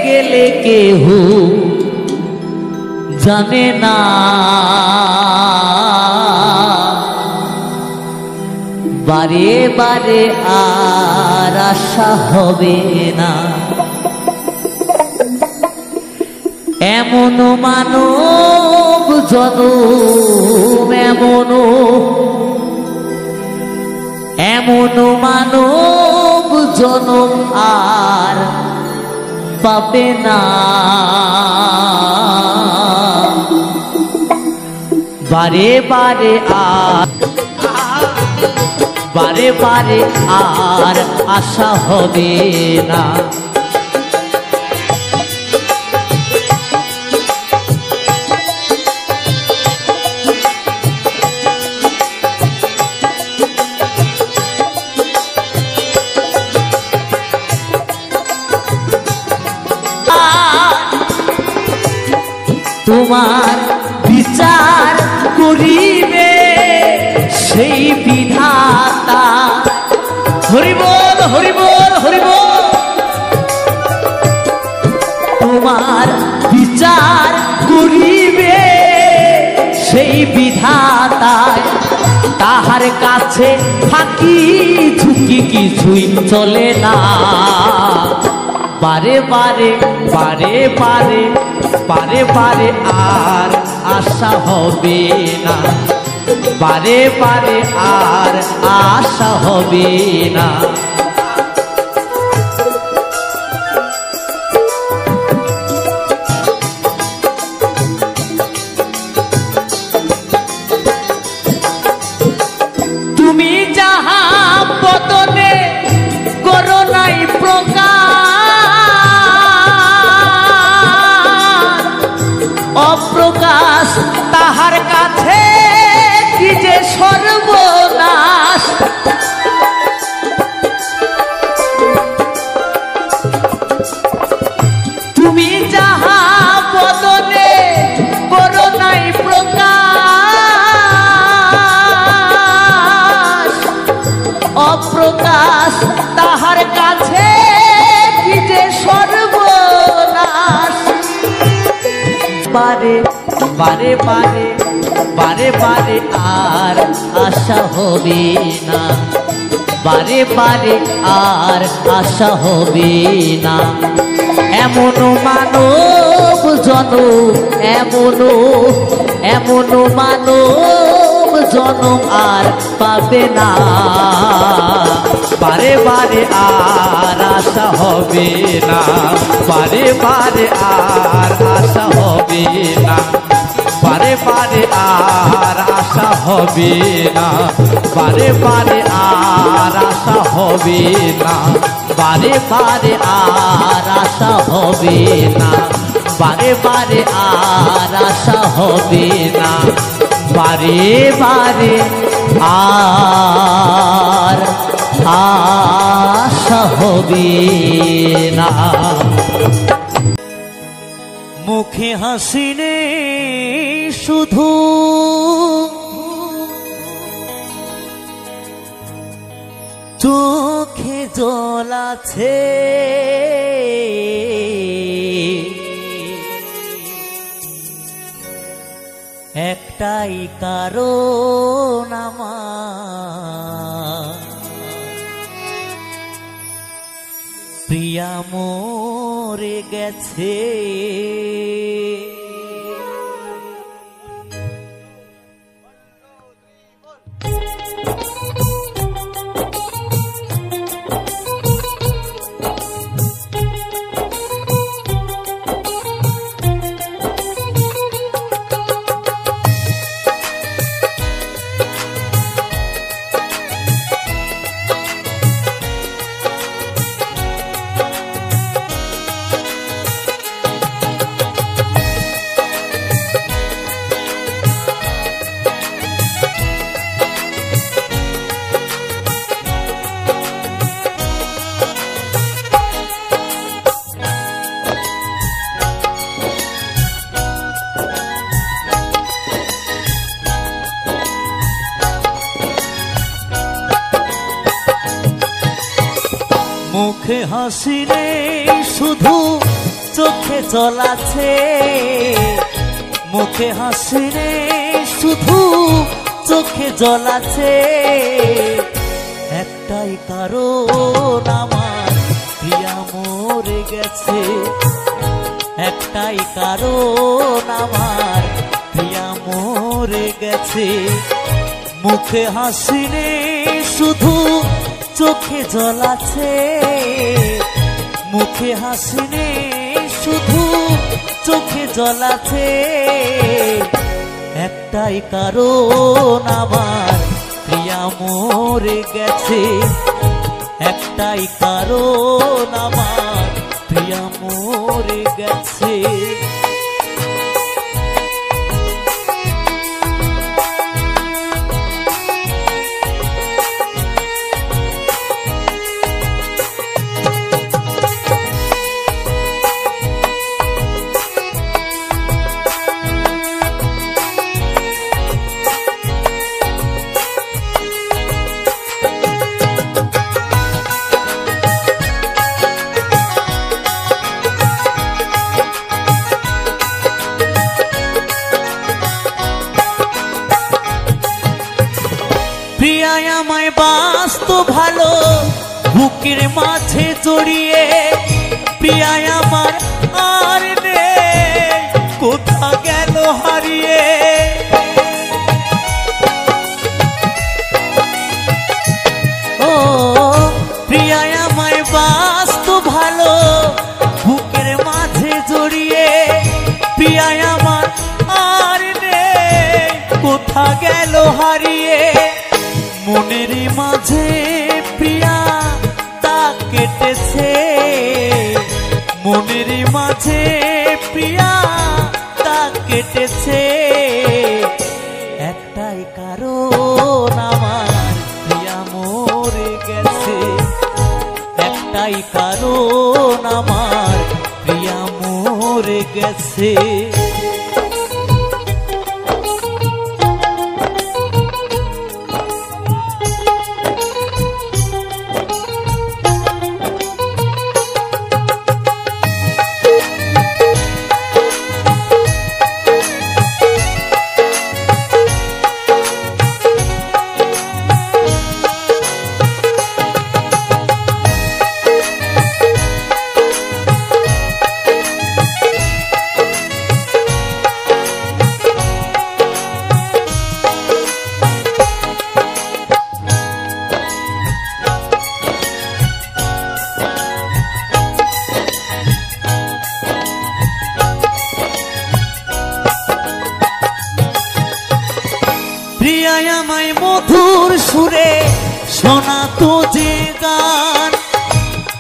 গেলে কেহ জানে না, বারে বারে আর আশা হবে না। এমন মানব জনম, এমন মানব জনম আর পাবে না। বারে বারে আর, বারে বারে আর আশা হবে না। তোমার বিচার করিবে সেই বিধাতা। হরি বল, হরি বল, হরি বল। তোমার বিচার করিবে সেই বিধাতা, তাহার কাছে ফাঁকি ঝুঁকি কিছুই চলে না। বারে বারে, বারে বারে, বারে বারে আর আশা হবে না। বারে বারে আর আশা হবে না। তুমি যাহা পতনে করো নাই প্রকাশ, অপ্রকাশ তাহার কাছে কি যে সর্বনাশ। তুমি যাহা বদনে করো নাই প্রকাশ, অপ্রকাশ তাহার কাছে কি যে সর্বনাশ। বারে বারে বারে, বারে বারে আর আশা হবে না। বারে বারে আর আশা হবে না। এমন মানব জনম, এমন মানব জনম আর পাবে না। বারে বারে আর আশা হবে না। বারে বারে আর আশা হবে না। বারে বারে আর আশা হবে না। বারে বারে আর আশা হবে না। বারে বারে আর আশা হবে না। বারে বারে আর আশা হবে না। বারে বারে আর আশা হবে না। মুখে হাসি নেই শুধু, চোখে জল আছে। একটাই কারণ আমার, প্রিয়া মরে গেছে।
হাসি নেই শুধু চোখে জল আছে, মুখে হাসি নেই শুধু চোখে জল আছে। একটাই কারণ আমার প্রিয়া মরে গেছে, একটাই কারণ আমার প্রিয়া মরে গেছে। মুখে হাসি নেই শুধু চোখে জল আছে, মুখে হাসি নেই শুধু চোখে জল আছে। একটাই কারণ আমার প্রিয়া মরে গেছে, একটাই কারণ আমার প্রিয়া মরে গেছে। প্রিয়ায় আমায় বাঁচত ভালো বুকের মাঝে জড়িয়ে, প্রিয়ায় আমার আর নেই কোথা গেল হারিয়ে। ও প্রিয়ায় আমায় বাঁচত ভালো বুকের মাঝে জড়িয়ে, প্রিয়ায় আমার আর নেই কোথা গেল হারিয়ে। মনের মাঝে প্রিয়া তা কেটেছে, মনের মাঝে প্রিয়া তা কেটেছে। একটাই কারণ আমার প্রিয়া মরে গেছে, একটাই কারণ আমার প্রিয়া মরে গেছে। প্রিয়ায় আমায় মধুর সুরে শোনাতো যে গান,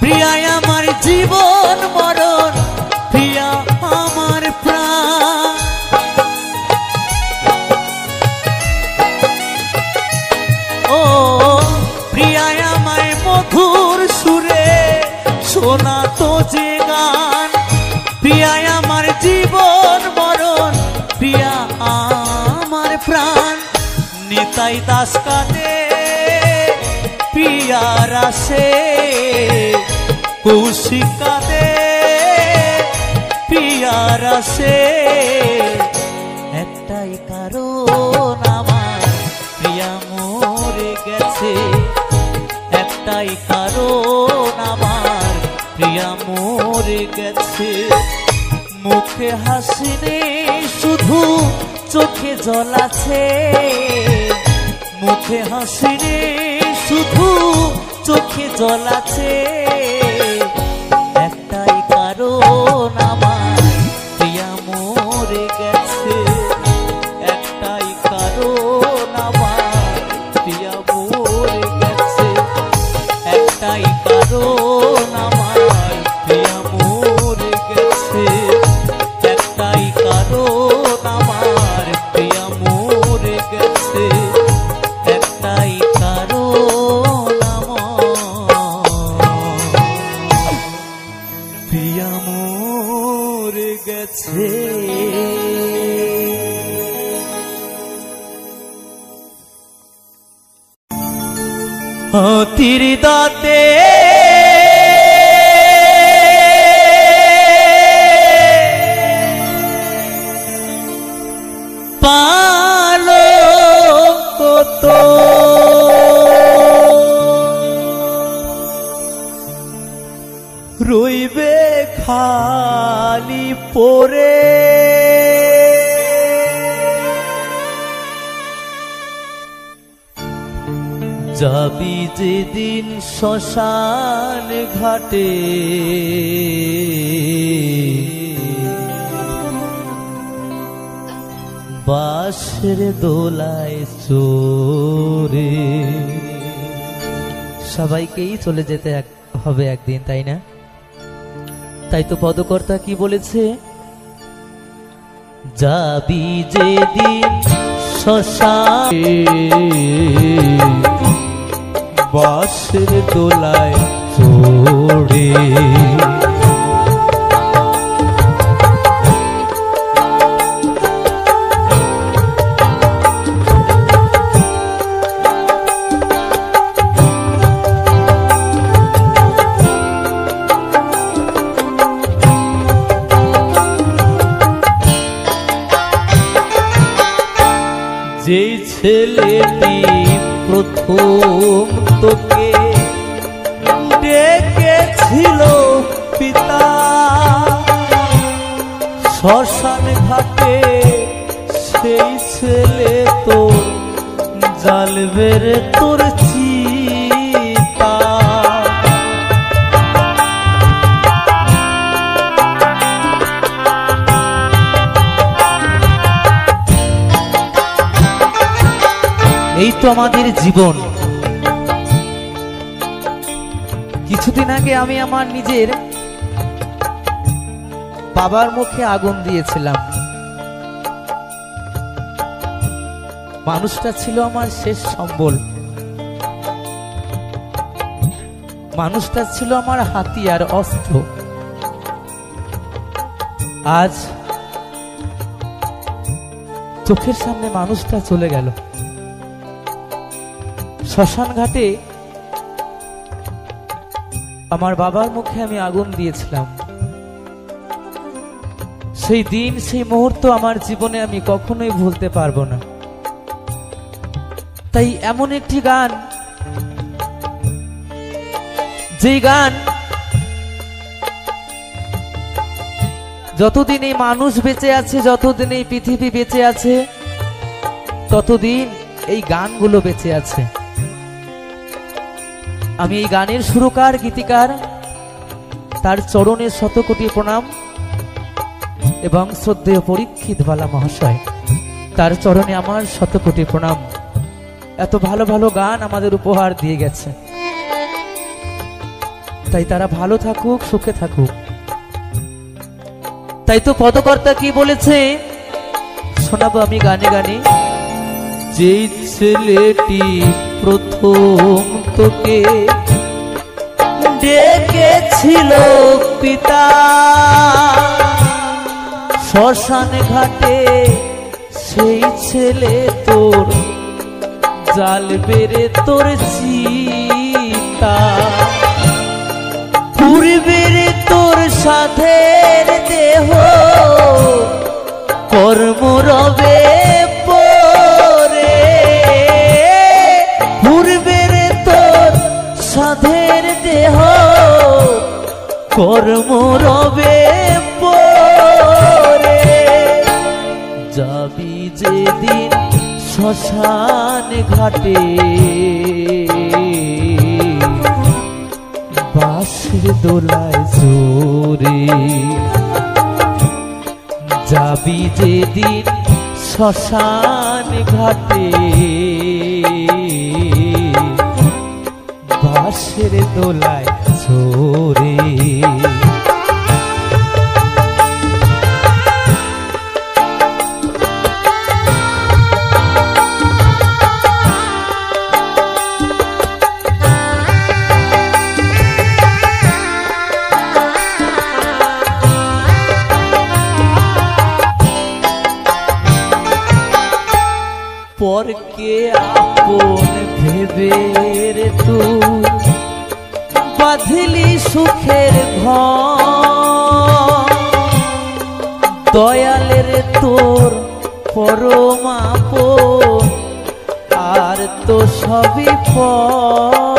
প্রিয়ায় আমার জীবন মরণ, প্রিয়া আমার প্রাণ। ও প্রিয়ায় আমায় মধুর সুরে শোনাতো যে গান, প্রিয়ায় আমার জীবন মরণ, প্রিয়া আমার প্রাণ। নিতাই দাস কাঁদে প্রিয়ার আসে, কৌশিক কাঁদে প্রিয়ার আসে। একটাই কারণ আমার প্রিয়া মরে গেছে, একটাই কারণ আমার প্রিয়া মরে গেছে। মুখে হাসি নেই শুধু চোখে জল আছে, মুখে হাসি নেই শুধু চোখে জল আছে। একটাই কারণ আমার প্রিয়া মরে গেছে, একটাই কারণ আমার প্রিয়া মরে গেছে, একটাই কারণ আমার প্রিয়া মরে গেছে, একটাই কারণ আমার প্রিয়া মরে গেছে, একটাই কারণ আমার প্রিয়া মরে গেছে। অতির দাতে রইবে খালি পড়ে যাবি যেদিন শ্মশান ঘাটে বাঁশের দোলায় চড়ে। সবাইকেই চলে যেতে হবে একদিন, তাই না? তাই তো পদকর্তা কি বলেছে, যাবি যেদিন শ্মশানে বাঁশের দোলায় চড়ে। যেই ছেলেটি প্রথম তোকে ডেকেছিল পিতা শ্মশান ঘাটে, সেই ছেলে তোর জ্বালবের তোর চিতা।
এই তো আমাদের জীবন। কিছুদিন আগে আমি আমার নিজের বাবার মুখে আগুন দিয়েছিলাম। মানুষটা ছিল আমার শেষ সম্বল, মানুষটা ছিল আমার হাতিয়ার, অস্ত্র। আজ চোখের সামনে মানুষটা চলে গেল। শ্মশান ঘাটে আমার বাবার মুখে আমি আগুন দিয়েছিলাম। সেই দিন, সেই মুহূর্ত আমার জীবনে আমি কখনোই ভুলতে পারবো না। তাই এমন একটি গান, যেই গান যতদিন এই মানুষ বেঁচে আছে, যতদিন এই পৃথিবী বেঁচে আছে, ততদিন এই গানগুলো বেঁচে আছে। আমি এই গানের সুরকার, গীতিকার, তার চরণে শতকোটি প্রণাম এবং শ্রদ্ধেয় পরীক্ষিত বালা মহাশয়, তার চরণে আমার শতকোটি প্রণাম। এত ভালো ভালো গান আমাদের উপহার দিয়ে গেছে, তাই তারা ভালো থাকুক, সুখে থাকুক। তাই তো পদকর্তা কি বলেছে শোনাবো আমি গানে গানে।
যেই ছেলেটি প্রথম তোকে ডেকেছিল পিতা শ্মশান ঘাটে, সেই ছেলে তোর জ্বালবের তোর চিতা। পূর্বের তোর সাধের দেহ কর্ম রবে পরে, পূর্বের তোর সাধের দেহ কর্ম রবে পরে। যাবি যেদিন শ্মশান ঘাটে বাঁশের দোলায় চড়ে। যাবি যেদিন শ্মশান ঘাটে বাঁশের দোলায় চড়ে। পরকে আপন ভেবে রে তুই বাঁধলি সুখের ঘর, দয়ালের তোর পরম আপন আর তো সবই পর।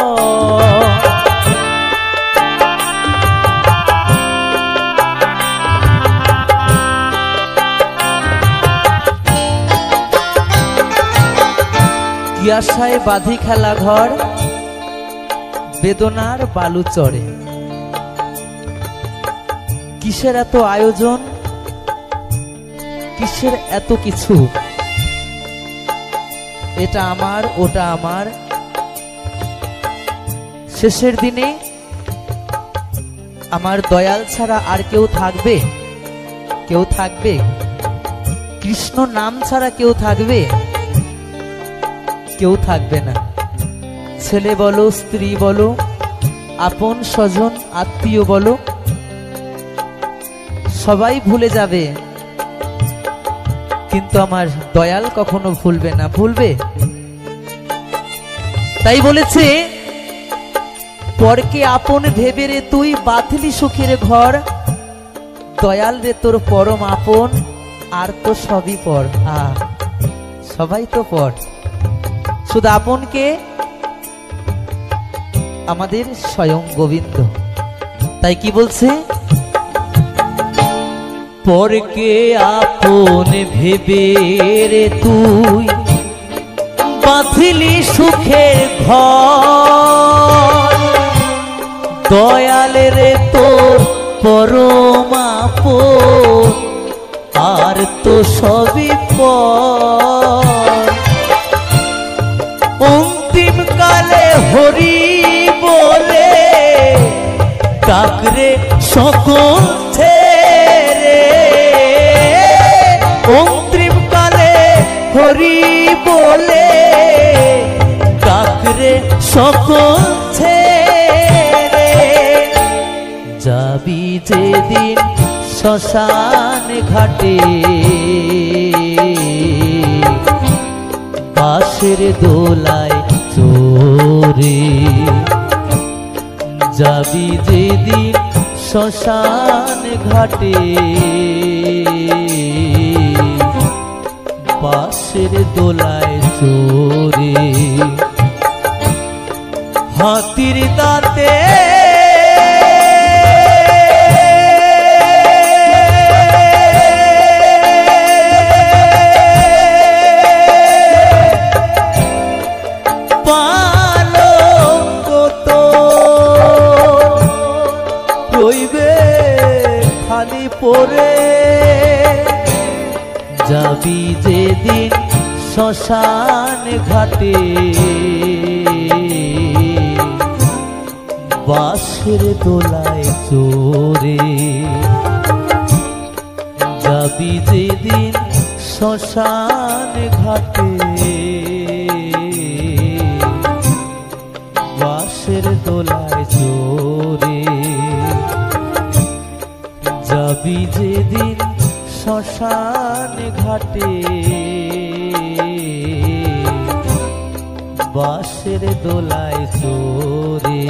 কি আশায় বাঁধি খেলা ঘর, বেদনার বালু চড়ে। কিসের এত আয়োজন, কিসের এত কিছু, এটা আমার ওটা আমার। শেষের দিনে আমার দয়াল ছাড়া আর কেউ থাকবে? কেউ থাকবে? কৃষ্ণ নাম ছাড়া কেউ থাকবে? কেউ থাকবে না। ছেলে বলো, স্ত্রী বলো, আপন স্বজন আত্মীয় বলো, সবাই ভুলে যাবে, কিন্তু আমার দয়াল কখনো ভুলবে না। ভুলবে? তাই বলেছে, পরকে আপন ভেবে রে তুই বাঁধলি সুখের ঘর, দয়াল রে তোর পরম আপন, আর তো সবই পর। সবাই তো পর, শুধু আপনকে আমাদের স্বয়ং গোবিন্দ। তাই কি বলছে? পরকে আপন ভেবে রে তুই বাঁধলি সুখের ঘর, দয়াল রে তোর পরম আপন, আর তো সবই পর। অন্তিম কালে হরি বলে ডাকরে সকল ছেড়ে, অন্তিম কালে হরি বলে ডাকরে সকল ছেড়ে। যাবি যেদিন শ্মশান ঘাটে, বাঁশের দোলায় চোরে। যাবি যেদিন শ্মশান ঘাটে, বাঁশের দোলায় চোরে। হাতির দাঁতে পরে। যাবি যেদিন শ্মশান ঘাটে, বাঁশের দোলায় চোরে। যাবি যেদিন শ্মশান ঘাটে, বাঁশের দোলায় চোরে। যাবি যেদিন শ্মশান ঘাটে, বাঁশের দোলায় চোরে।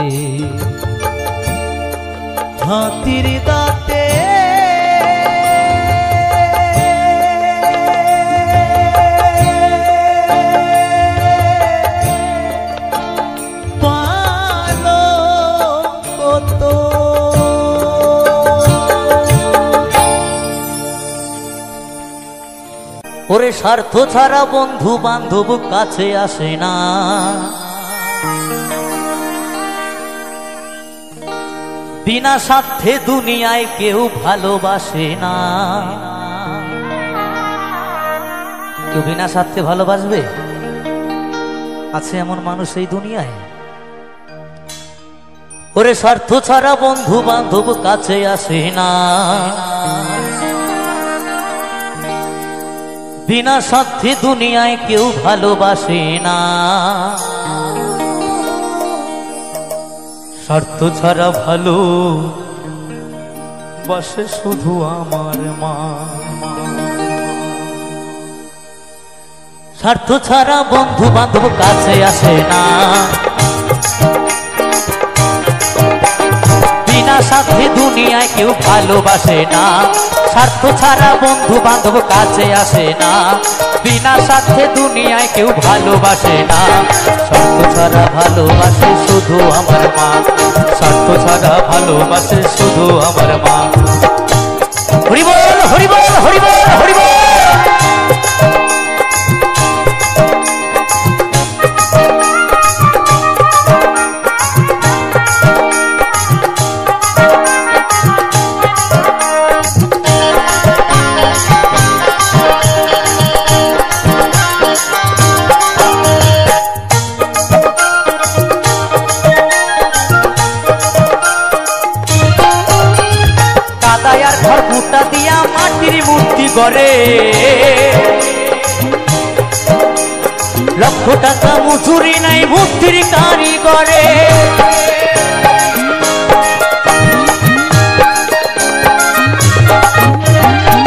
হাতির দাঁতে
ওরে স্বার্থ ছাড়া বন্ধু বান্ধব কাছে আসে না, বিনা স্বার্থে দুনিয়ায় কেউ ভালোবাসে না। কেউ বিনা স্বার্থে ভালোবাসবে? আছে এমন মানুষ এই দুনিয়ায়? ওরে স্বার্থ ছাড়া বন্ধু বান্ধব কাছে আসে না, বিনা স্বার্থে দুনিয়ায় কেউ ভালোবাসে না। স্বার্থ ছাড়া ভালো বাসে শুধু আমার মা। স্বার্থ ছাড়া বন্ধু বান্ধব কাছে আসে না, বিনা স্বার্থে দুনিয়ায় কেউ ভালোবাসে না। স্বার্থ ছাড়া বন্ধু বান্ধব কাছে আসে না, বিনা স্বার্থে দুনিয়ায় কেউ ভালোবাসে না। স্বার্থ ছাড়া ভালোবাসে শুধু আমার মা, স্বার্থ ছাড়া ভালোবাসে শুধু আমার মা। হরি বল হরি বল হরি বল হরি বল। কাদায় আর খড়কুটা দিয়া মাটির মূর্তি গড়ে, লক্ষ টাকা মজুরি নাই মূর্তির কারিগরে।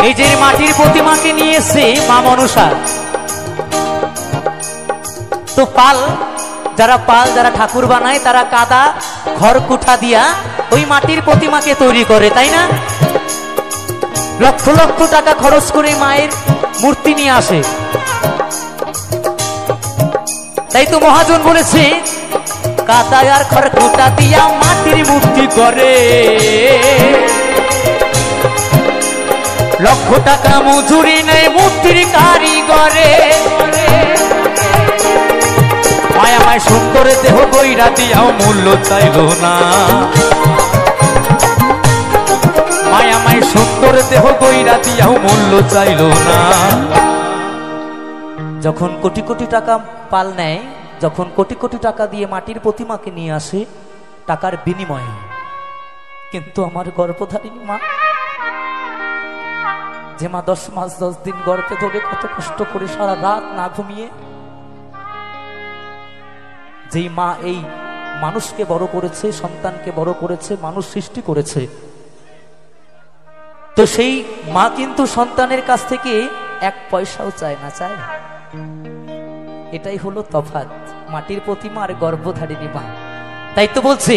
এই যে মাটির প্রতিমাকে নিয়ে এসে মা মনসা, তো যারা ঠাকুর বানায় তারা কাদা খড়কুটা দিয়া ওই মাটির প্রতিমাকে তৈরি করে, তাই না? লক্ষ লক্ষ টাকা খরচ করে মায়ের মূর্তি নিয়ে আসে। তাই তো মহাজন বলেছে কাদা আর খড়কুটা দিয়া মাটির মূর্তি করে, লক্ষ টাকা মজুরি নেই মূর্তির কারিগরে। মায়ামায় সুন্দর দেহ গইরা দিয়াও মূল্য চাইল না, মায়ামায় সুন্দর দেহ গইরা দিয়াও মূল্য চাইল না। যখন কোটি কোটি টাকা পাল নেয়, যখন কোটি কোটি টাকা দিয়ে মাটির প্রতিমাকে নিয়ে আসে টাকার বিনিময়ে, কিন্তু আমার গর্ভধারিণী মা, যে মা 10 মাস 10 দিন গর্ভে ধরে কত কষ্ট করে সারা রাত না ঘুমিয়ে যেই মা এই মানুষকে বড় করেছে, সন্তানকে বড় করেছে, মানুষ সৃষ্টি করেছে, তো সেই মা কিন্তু সন্তানের কাছ থেকে 1 পয়সাও চায় না, চায়। এটাই হলো তফাৎ মাটির প্রতিমা আর গর্ভধারিণী মা। তাই তো বলছে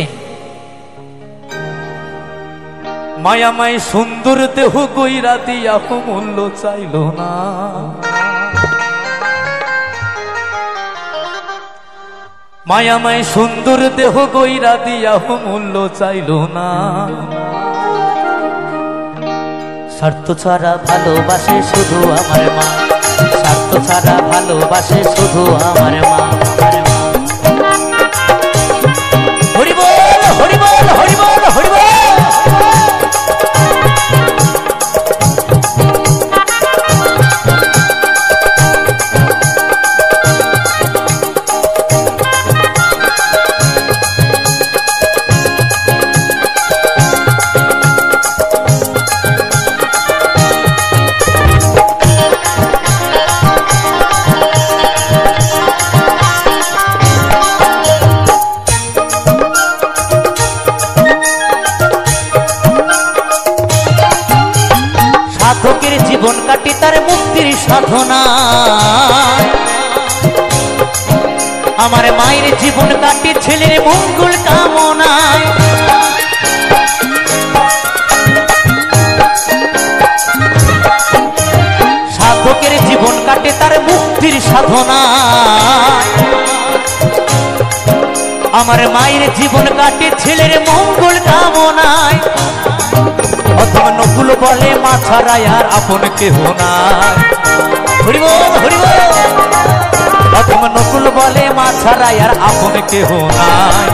মায়ামায় সুন্দর দেহ গইরা দিয়া মূল্য চাইল না, মায়ামায় সুন্দর দেহ গইরা দিয়া মূল্য চাইল না। স্বার্থ ছাড়া ভালোবাসে শুধু আমার মা, স্বার্থ ছাড়া ভালোবাসে শুধু আমার মা। হরি বল হরি বল হরি বল হরি বল। সাধকের জীবন কাটি তার মুক্তির সাধনা, আমার মায়ের জীবন কাটি ছেলের মঙ্গল কামনায়। সাধকের জীবন কাটে তার মুক্তির সাধনা, আমার মায়ের জীবন কাটে ছেলের মঙ্গল কামনায়। অথবা নকুল বলে মা ছাড়া আর আপন কেহ নাই, হরি বল হরি বল। অথবা নকুল বলে মা ছাড়া আর আপন কেহ নাই।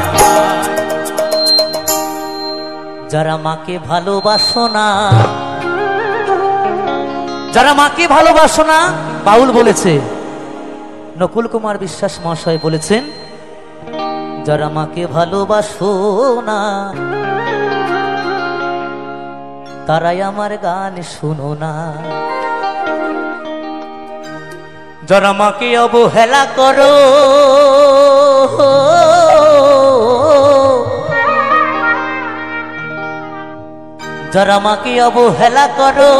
যারা মাকে ভালোবাসো না, যারা মাকে ভালোবাসো না, বাউল বলেছে, নকুল কুমার বিশ্বাস মহাশয় বলেছেন, যারা মাকে ভালোবাসো না তারাই আমার গান শুনো না। যারা মাকে অবহেলা করো, যারা মাকে অবহেলা করো,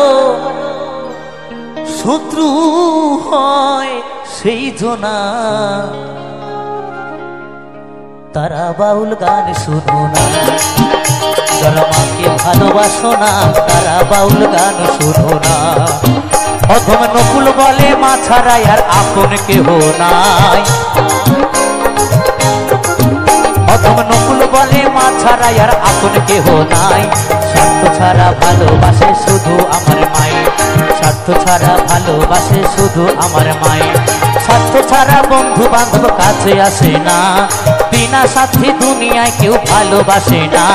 শত্রু হয় সেই জনা, তারা বাউল গান শুনো না। যারা মাকে ভালোবাসো না তারা বাউল গান শুনো না। অথবা নকুল বলে মা ছাড়াই আর আপন কেহ নাই, অথবা নকুল বলে মা ছাড়াই আর আপন কেহ নাই। স্বার্থ ছাড়া ভালোবাসে শুধু আমার মায়ের, স্বার্থ ছাড়া ভালোবাসে শুধু আমার মায়ের। স্বার্থ ছাড়া বন্ধু বান্ধব কাছে আসে না, বিনা সাথে দুনিয়ায় কেউ ভালোবাসে না।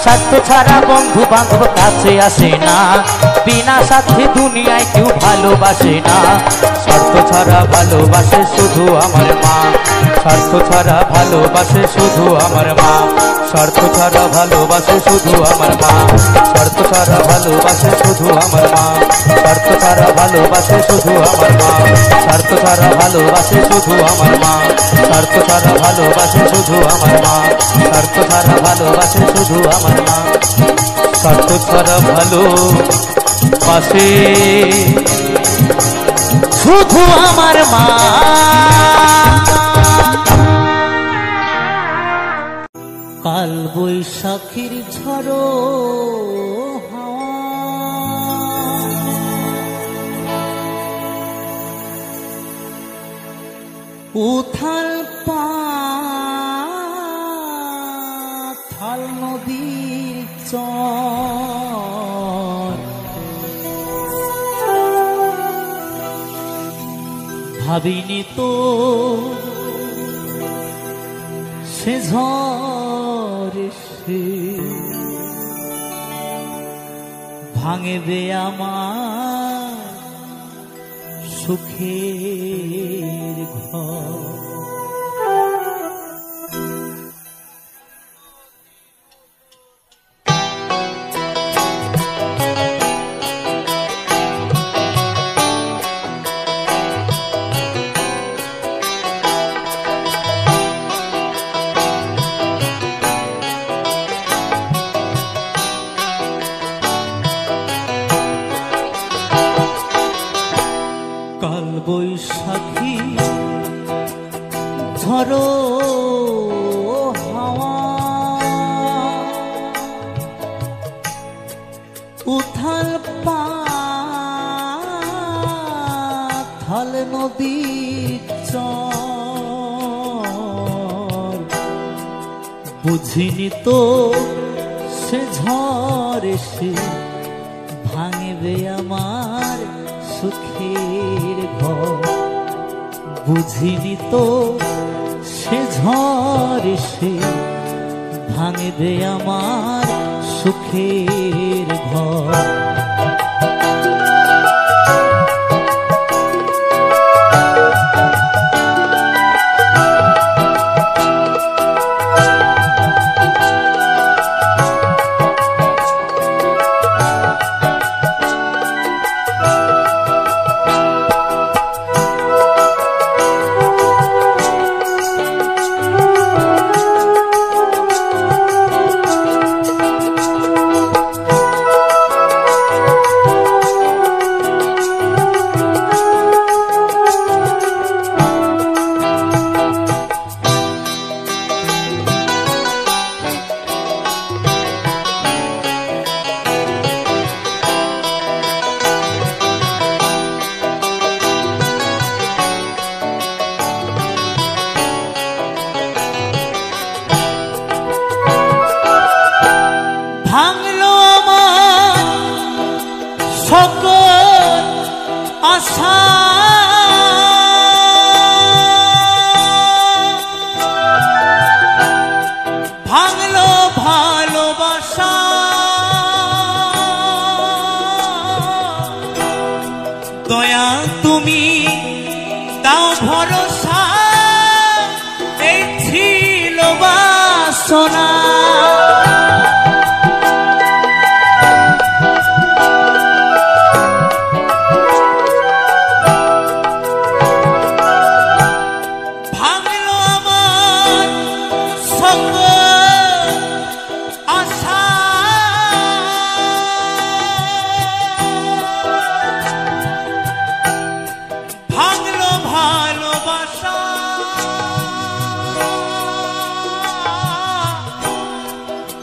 স্বার্থ ছাড়া বন্ধু বান্ধব কাছে আসে না, বিনা সাথে দুনিয়ায় কেউ ভালোবাসে না। স্বার্থ ছাড়া ভালোবাসে শুধু আমার মা, স্বার্থ ছাড়া ভালোবাসে শুধু আমার মা, স্বার্থ ছাড়া ভালোবাসে শুধু আমার মা, স্বার্থ ছাড়া ভালো ভালোবাসে শুধু আমার মা, স্বার্থ ছাড়া ভালোবাসে শুধু আমার মা, স্বার্থ ছাড়া ভালোবাসে শুধু আমার মা, স্বার্থ ছাড়া ভালোবাসে শুধু আমার মা, স্বার্থ ছাড়া ভালোবাসে শুধু আমার মা, স্বার্থ ছাড়া ভালোবাসে শুধু আমার মা।
কাল বৈশাখীর ঝড়ো হাওয়া উথাল পাথাল নদীর চর ভাবিনি তো সে ঝড় এসে ভাঙবে আমার সুখের ঘর। কাল বৈশাখী ঝড়ো হাওয়া উথাল পাথাল নদীর চর বুঝিনি তো সে ঝড় এসে ভাঙবে আমার সুখের ঘর। বুঝিনি তো সে ঝড় এসে ভাঙবে আমার সুখের ঘর। ভাঙলো আমার সকল আশা ভাঙলো ভালোবাসা দয়া তুমি দাও ভরসা এই ছিল বাসনা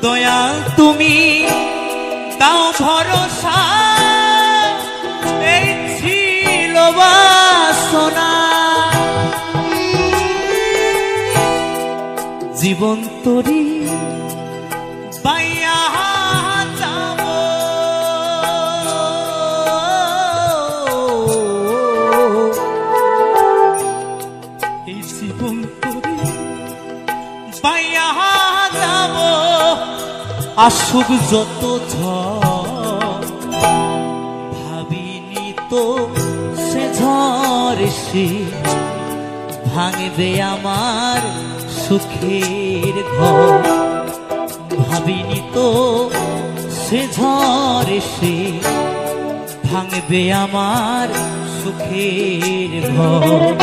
দয়া তুমি দাও ভরসা এই ছিল বাসনা জীবন তরি বাইয়া যাব এই জীবন তরি বাইয়া যাব আসুক যত ঝড় ভাবিনি তো সে ঝড় এসে ভাঙবে আমার সুখের ঘর ভাবিনি তো
সে ঝড় এসে ভাঙবে আমার সুখের ঘর।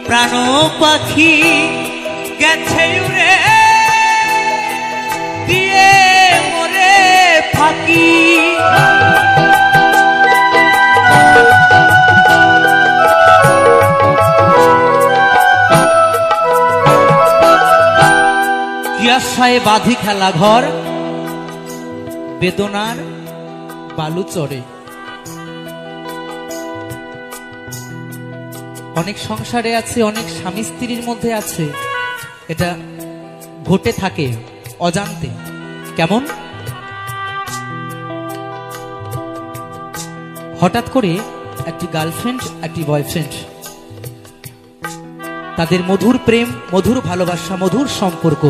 প্রাণ পাখি গেছে উড়ে দিয়ে মরে ফাঁকি। কি আশায় বাঁধি খেলা ঘর বেদনার বালু চড়ে। অনেক সংসারে আছে, অনেক স্বামী স্ত্রীর মধ্যে আছে, এটা ঘটে থাকে অজান্তে। কেমন? হঠাৎ করে একটি গার্লফ্রেন্ড একটি বয়ফ্রেন্ড, তাদের মধুর প্রেম, মধুর ভালোবাসা, মধুর সম্পর্ক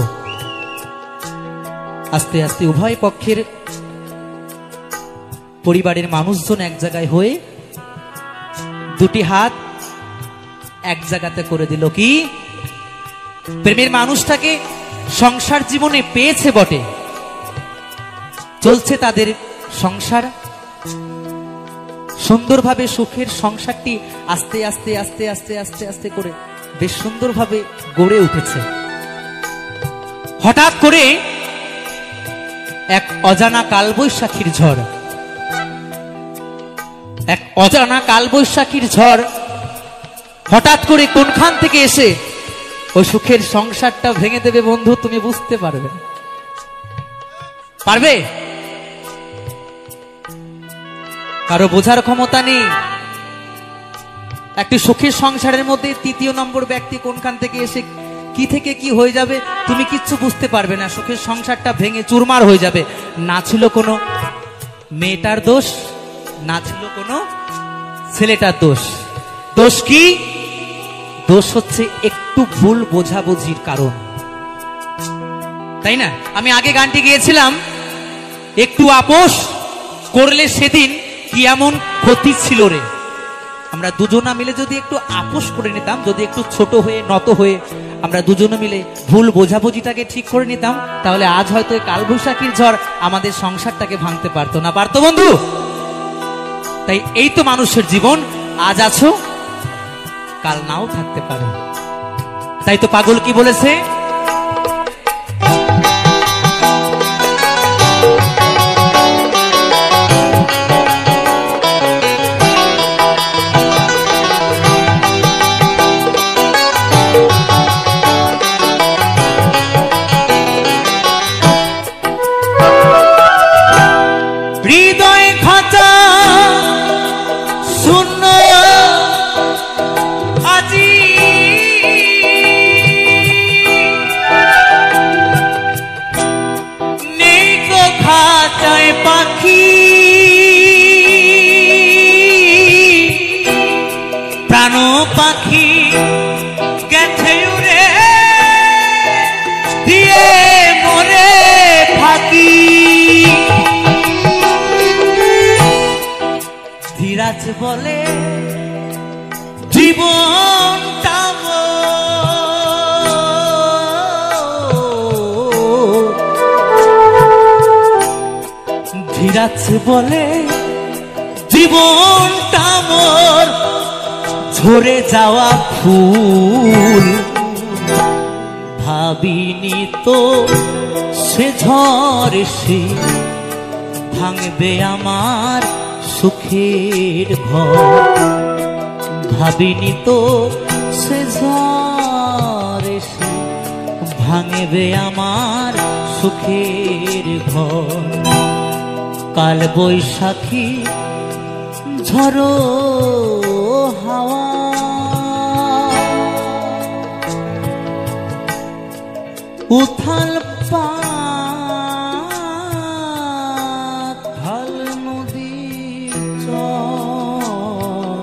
আস্তে আস্তে উভয় পক্ষের পরিবারের মানুষজন এক জায়গায় হয়ে দুটি হাত এক জায়গাতে করে দিল। কি? প্রেমের মানুষটাকে সংসার জীবনে পেয়েছে বটে, চলছে তাদের সংসার সুন্দরভাবে, সুখের সংসারটি আস্তে আস্তে আস্তে আস্তে আস্তে আস্তে করে বেশ সুন্দরভাবে গড়ে উঠেছে। হঠাৎ করে এক অজানা কালবৈশাখীর ঝড়, এক অজানা কালবৈশাখীর ঝড় হঠাৎ করে কোনখান থেকে এসে ওই সুখের সংসারটা ভেঙে দেবে। বন্ধু, তুমি বুঝতে পারবে? পারবে? কারো বোঝার ক্ষমতা নেই। একটি সুখের সংসারের মধ্যে তৃতীয় নম্বর ব্যক্তি কোনখান থেকে এসে কি থেকে কি হয়ে যাবে তুমি কিচ্ছু বুঝতে পারবে না। সুখের সংসারটা ভেঙে চুরমার হয়ে যাবে। না ছিল কোনো মেয়েটার দোষ, না ছিল কোনো ছেলেটার দোষ। দোষ কি? দোষ হচ্ছে একটু ভুল বোঝাবুঝির কারণ, তাই না? আমি আগে গানটি গিয়েছিলাম, একটু আপোষ করলে সেদিন কি এমন ক্ষতি ছিল রে। আমরা দুজনা মিলে যদি একটু আপোষ করে নিতাম, যদি একটু ছোট হয়ে নত হয়ে আমরা দুজনে মিলে ভুল বোঝাবুঝিটাকে ঠিক করে নিতাম, তাহলে আজ হয়তো কালবৈশাখীর ঝড় আমাদের সংসারটাকে ভাঙতে পারতো না। পারতো বন্ধু? তাই এই তো মানুষের জীবন, আজ আছো কাল নাও থাকতে পারে। তাই তো পাগল কি বলেছে? হৃদয় খাঁচা শূন্য আজি, নেই তো খাঁচায় পাখি, প্রাণ পাখি গেছে উড়ে দিয়ে মরে ফাঁকি। ধীরাজ বলে জীবনটা ধীরাজ বলে জীবনটা মোর ঝরে যাওয়া ফুল। ভাবিনি তো সে ঝড় এসে ভাঙবে আমার সুখের ঘর। ভাবিনি তো সে ঝড় এসে ভাঙবে আমার সুখের ঘর। কাল বৈশাখী ঝড়ো হাওয়া উথাল পাথাল নদীর চর।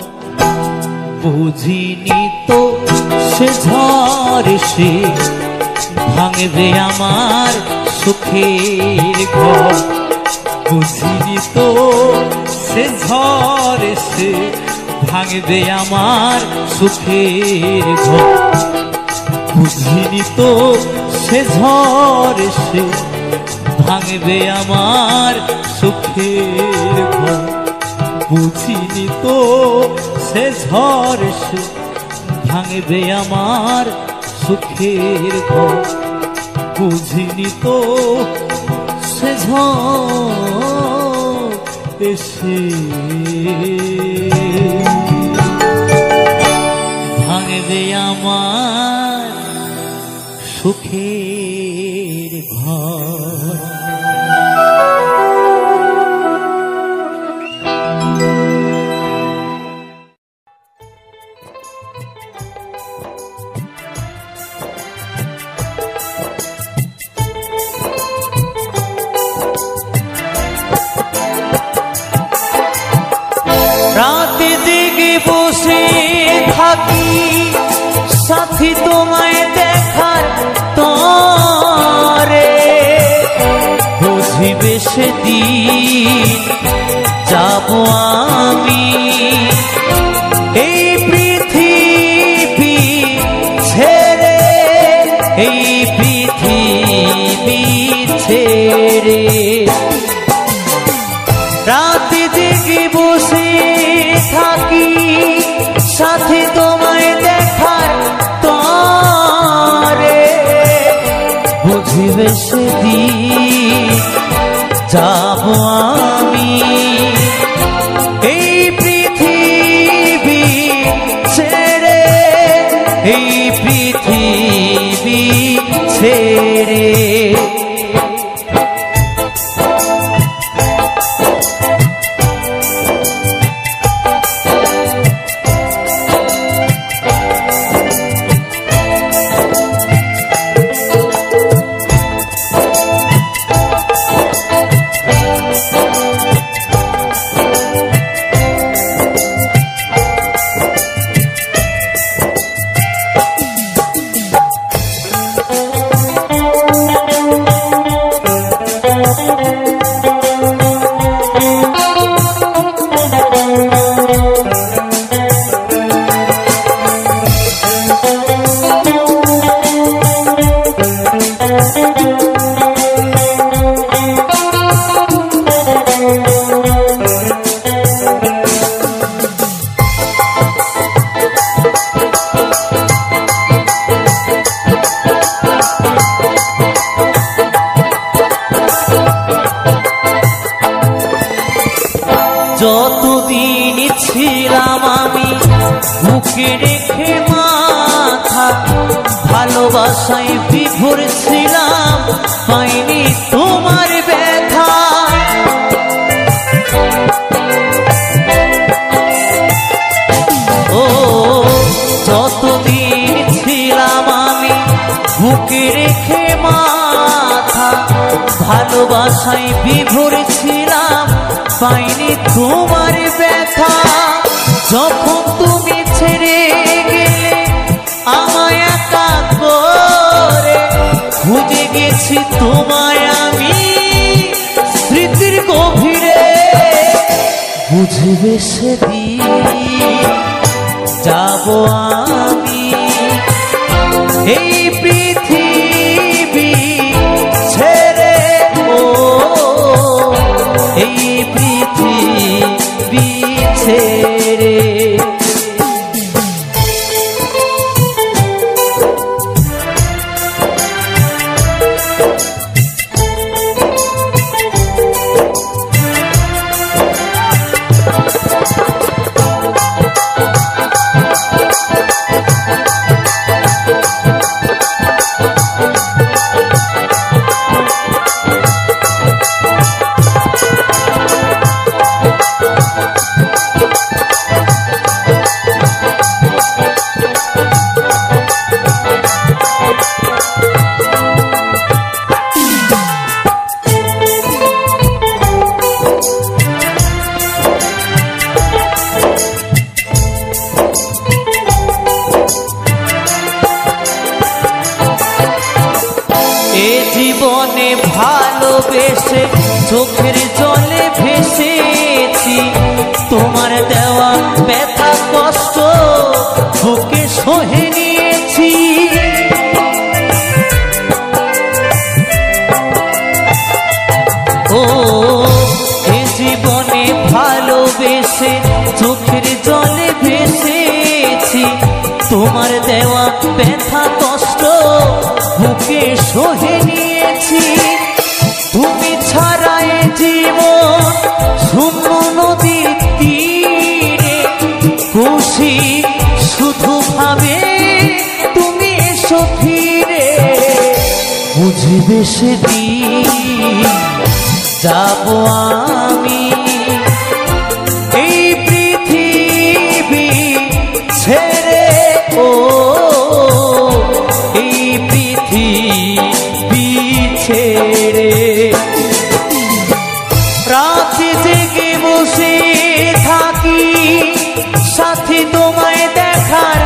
বুঝিনি তো সে ঝড় এসে ভাঙবে আমার সুখের ঘর। বুঝিনি তো সে ঝড় এসে ভাঙবে আমার সুখের ঘর। বুঝিনি তো সে ঝড় এসে ভাঙবে আমার সুখের ঘর। বুঝিনি তো সে ঝড় এসে ভাঙবে আমার সুখের ঘর। বুঝিনি তো সে ঝড় এসে ভাঙবে আমার সুখের ঘর। রাতে জেগে বসে থাকি সাথী তোমায় দেখার তরে। বুঝিবে সেদিন যাব আমি এই পৃথিবী ছেড়ে, এই পৃথিবী ছেড়ে। রাতে জেগে বসে থাকি সাথে তোমায় দেখার তরে। বুঝিবে সেদিন যাব আমি এই পৃথিবী ছেড়ে, এই পৃথিবী ছেড়ে। যতদিন ছিলাম আমি বুকে রেখে মাথা, ভালোবাসায় বিভোর ছিলাম পাইনি তোমার ব্যথা। ও যতদিন ছিলাম আমি বুকে রেখে মাথা, ভালোবাসায় বিভোর ছিলাম পাইনি তোমার ব্যথা। যখন তুমি ছেড়ে গেলে আমায় একা করে, খুঁজে গেছি তোমায় আমি স্মৃতির গভীরে। বুঝবে সেদিন যাব আমি এই পৃথিবী ছেড়ে, ও এই পৃথিবী ছেড়ে। চোখের জলে ভেসেছি, তোমার দেওয়া ব্যথা কষ্ট বুকে সহে নিয়েছি। ও এ জীবনে ভালোবেসে চোখের জলে ভেসেছি, তোমার দেওয়া ব্যথা কষ্ট বুকে সহে নিয়েছি। তুমি ছাড়া এ জীবন শূন্য নদীর তীরে, খুশি শুধু ভাবে তুমি এসো ফিরে। বুঝবে সেদিন যাব আমি এই পৃথিবী ছেড়ে, ও এই পৃথিবী ছেড়ে। রাতে জেগে বসে থাকি সাথী তোমায় দেখার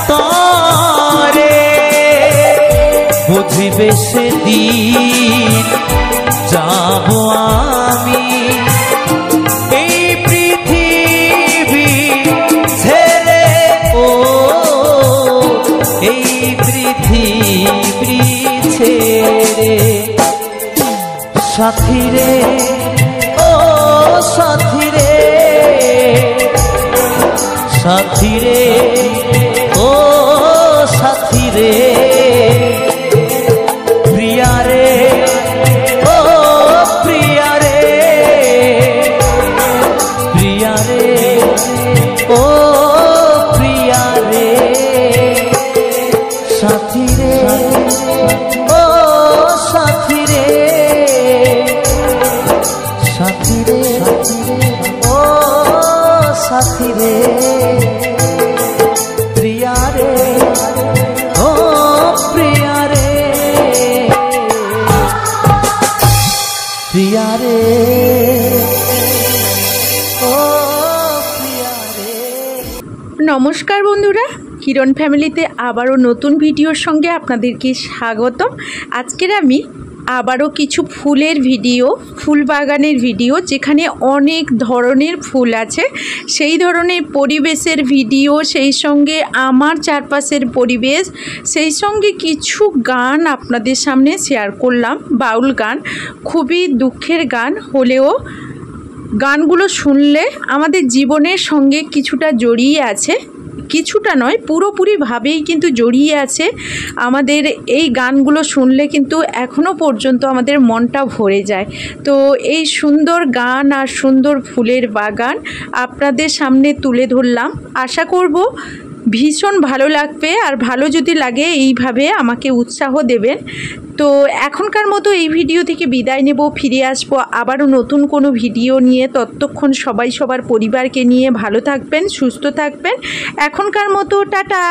তরে, বুঝবে সেদিন যাব আমি এই পৃথিবী ছেড়ে, ও এই পৃথিবী ছেড়ে। সাথী রে, ও সাথী রে, সাথী রে, ও সাথী রে, প্রিয়া রে, ও প্রিয়া রে, প্রিয়া রে, ও প্রিয়া রে, সাথী রে, ও সাথী রে, সাথী রে, ও সাথী রে, প্রিয়া রে, ও প্রিয়া রে, প্রিয়া রে, ও প্রিয়া রে।
নমস্কার বন্ধুরা, কিরণ ফ্যামিলিতে আবারও নতুন ভিডিওর সঙ্গে আপনাদেরকে স্বাগতম। আজকের আমি আবারও কিছু ফুলের ভিডিও, ফুল বাগানের ভিডিও, যেখানে অনেক ধরনের ফুল আছে সেই ধরনের পরিবেশের ভিডিও, সেই সঙ্গে আমার চারপাশের পরিবেশ, সেই সঙ্গে কিছু গান আপনাদের সামনে শেয়ার করলাম। বাউল গান, খুবই দুঃখের গান হলেও গানগুলো শুনলে আমাদের জীবনের সঙ্গে কিছুটা জড়িয়ে আছে, কিছুটা নয় পুরোপুরিভাবেই কিন্তু জড়িয়ে আছে। আমাদের এই গানগুলো শুনলে কিন্তু এখনও পর্যন্ত আমাদের মনটা ভরে যায়। তো এই সুন্দর গান আর সুন্দর ফুলের বাগান আপনাদের সামনে তুলে ধরলাম। আশা করব ভীষণ ভালো লাগবে, আর ভালো যদি লাগে এইভাবে আমাকে উৎসাহ দেবেন। তো এখনকার মতো এই ভিডিও থেকে বিদায় নেব, ফিরে আসবো আবারও নতুন কোনো ভিডিও নিয়ে। ততক্ষণ সবাই সবার পরিবারকে নিয়ে ভালো থাকবেন, সুস্থ থাকবেন। এখনকার মতো টাটা।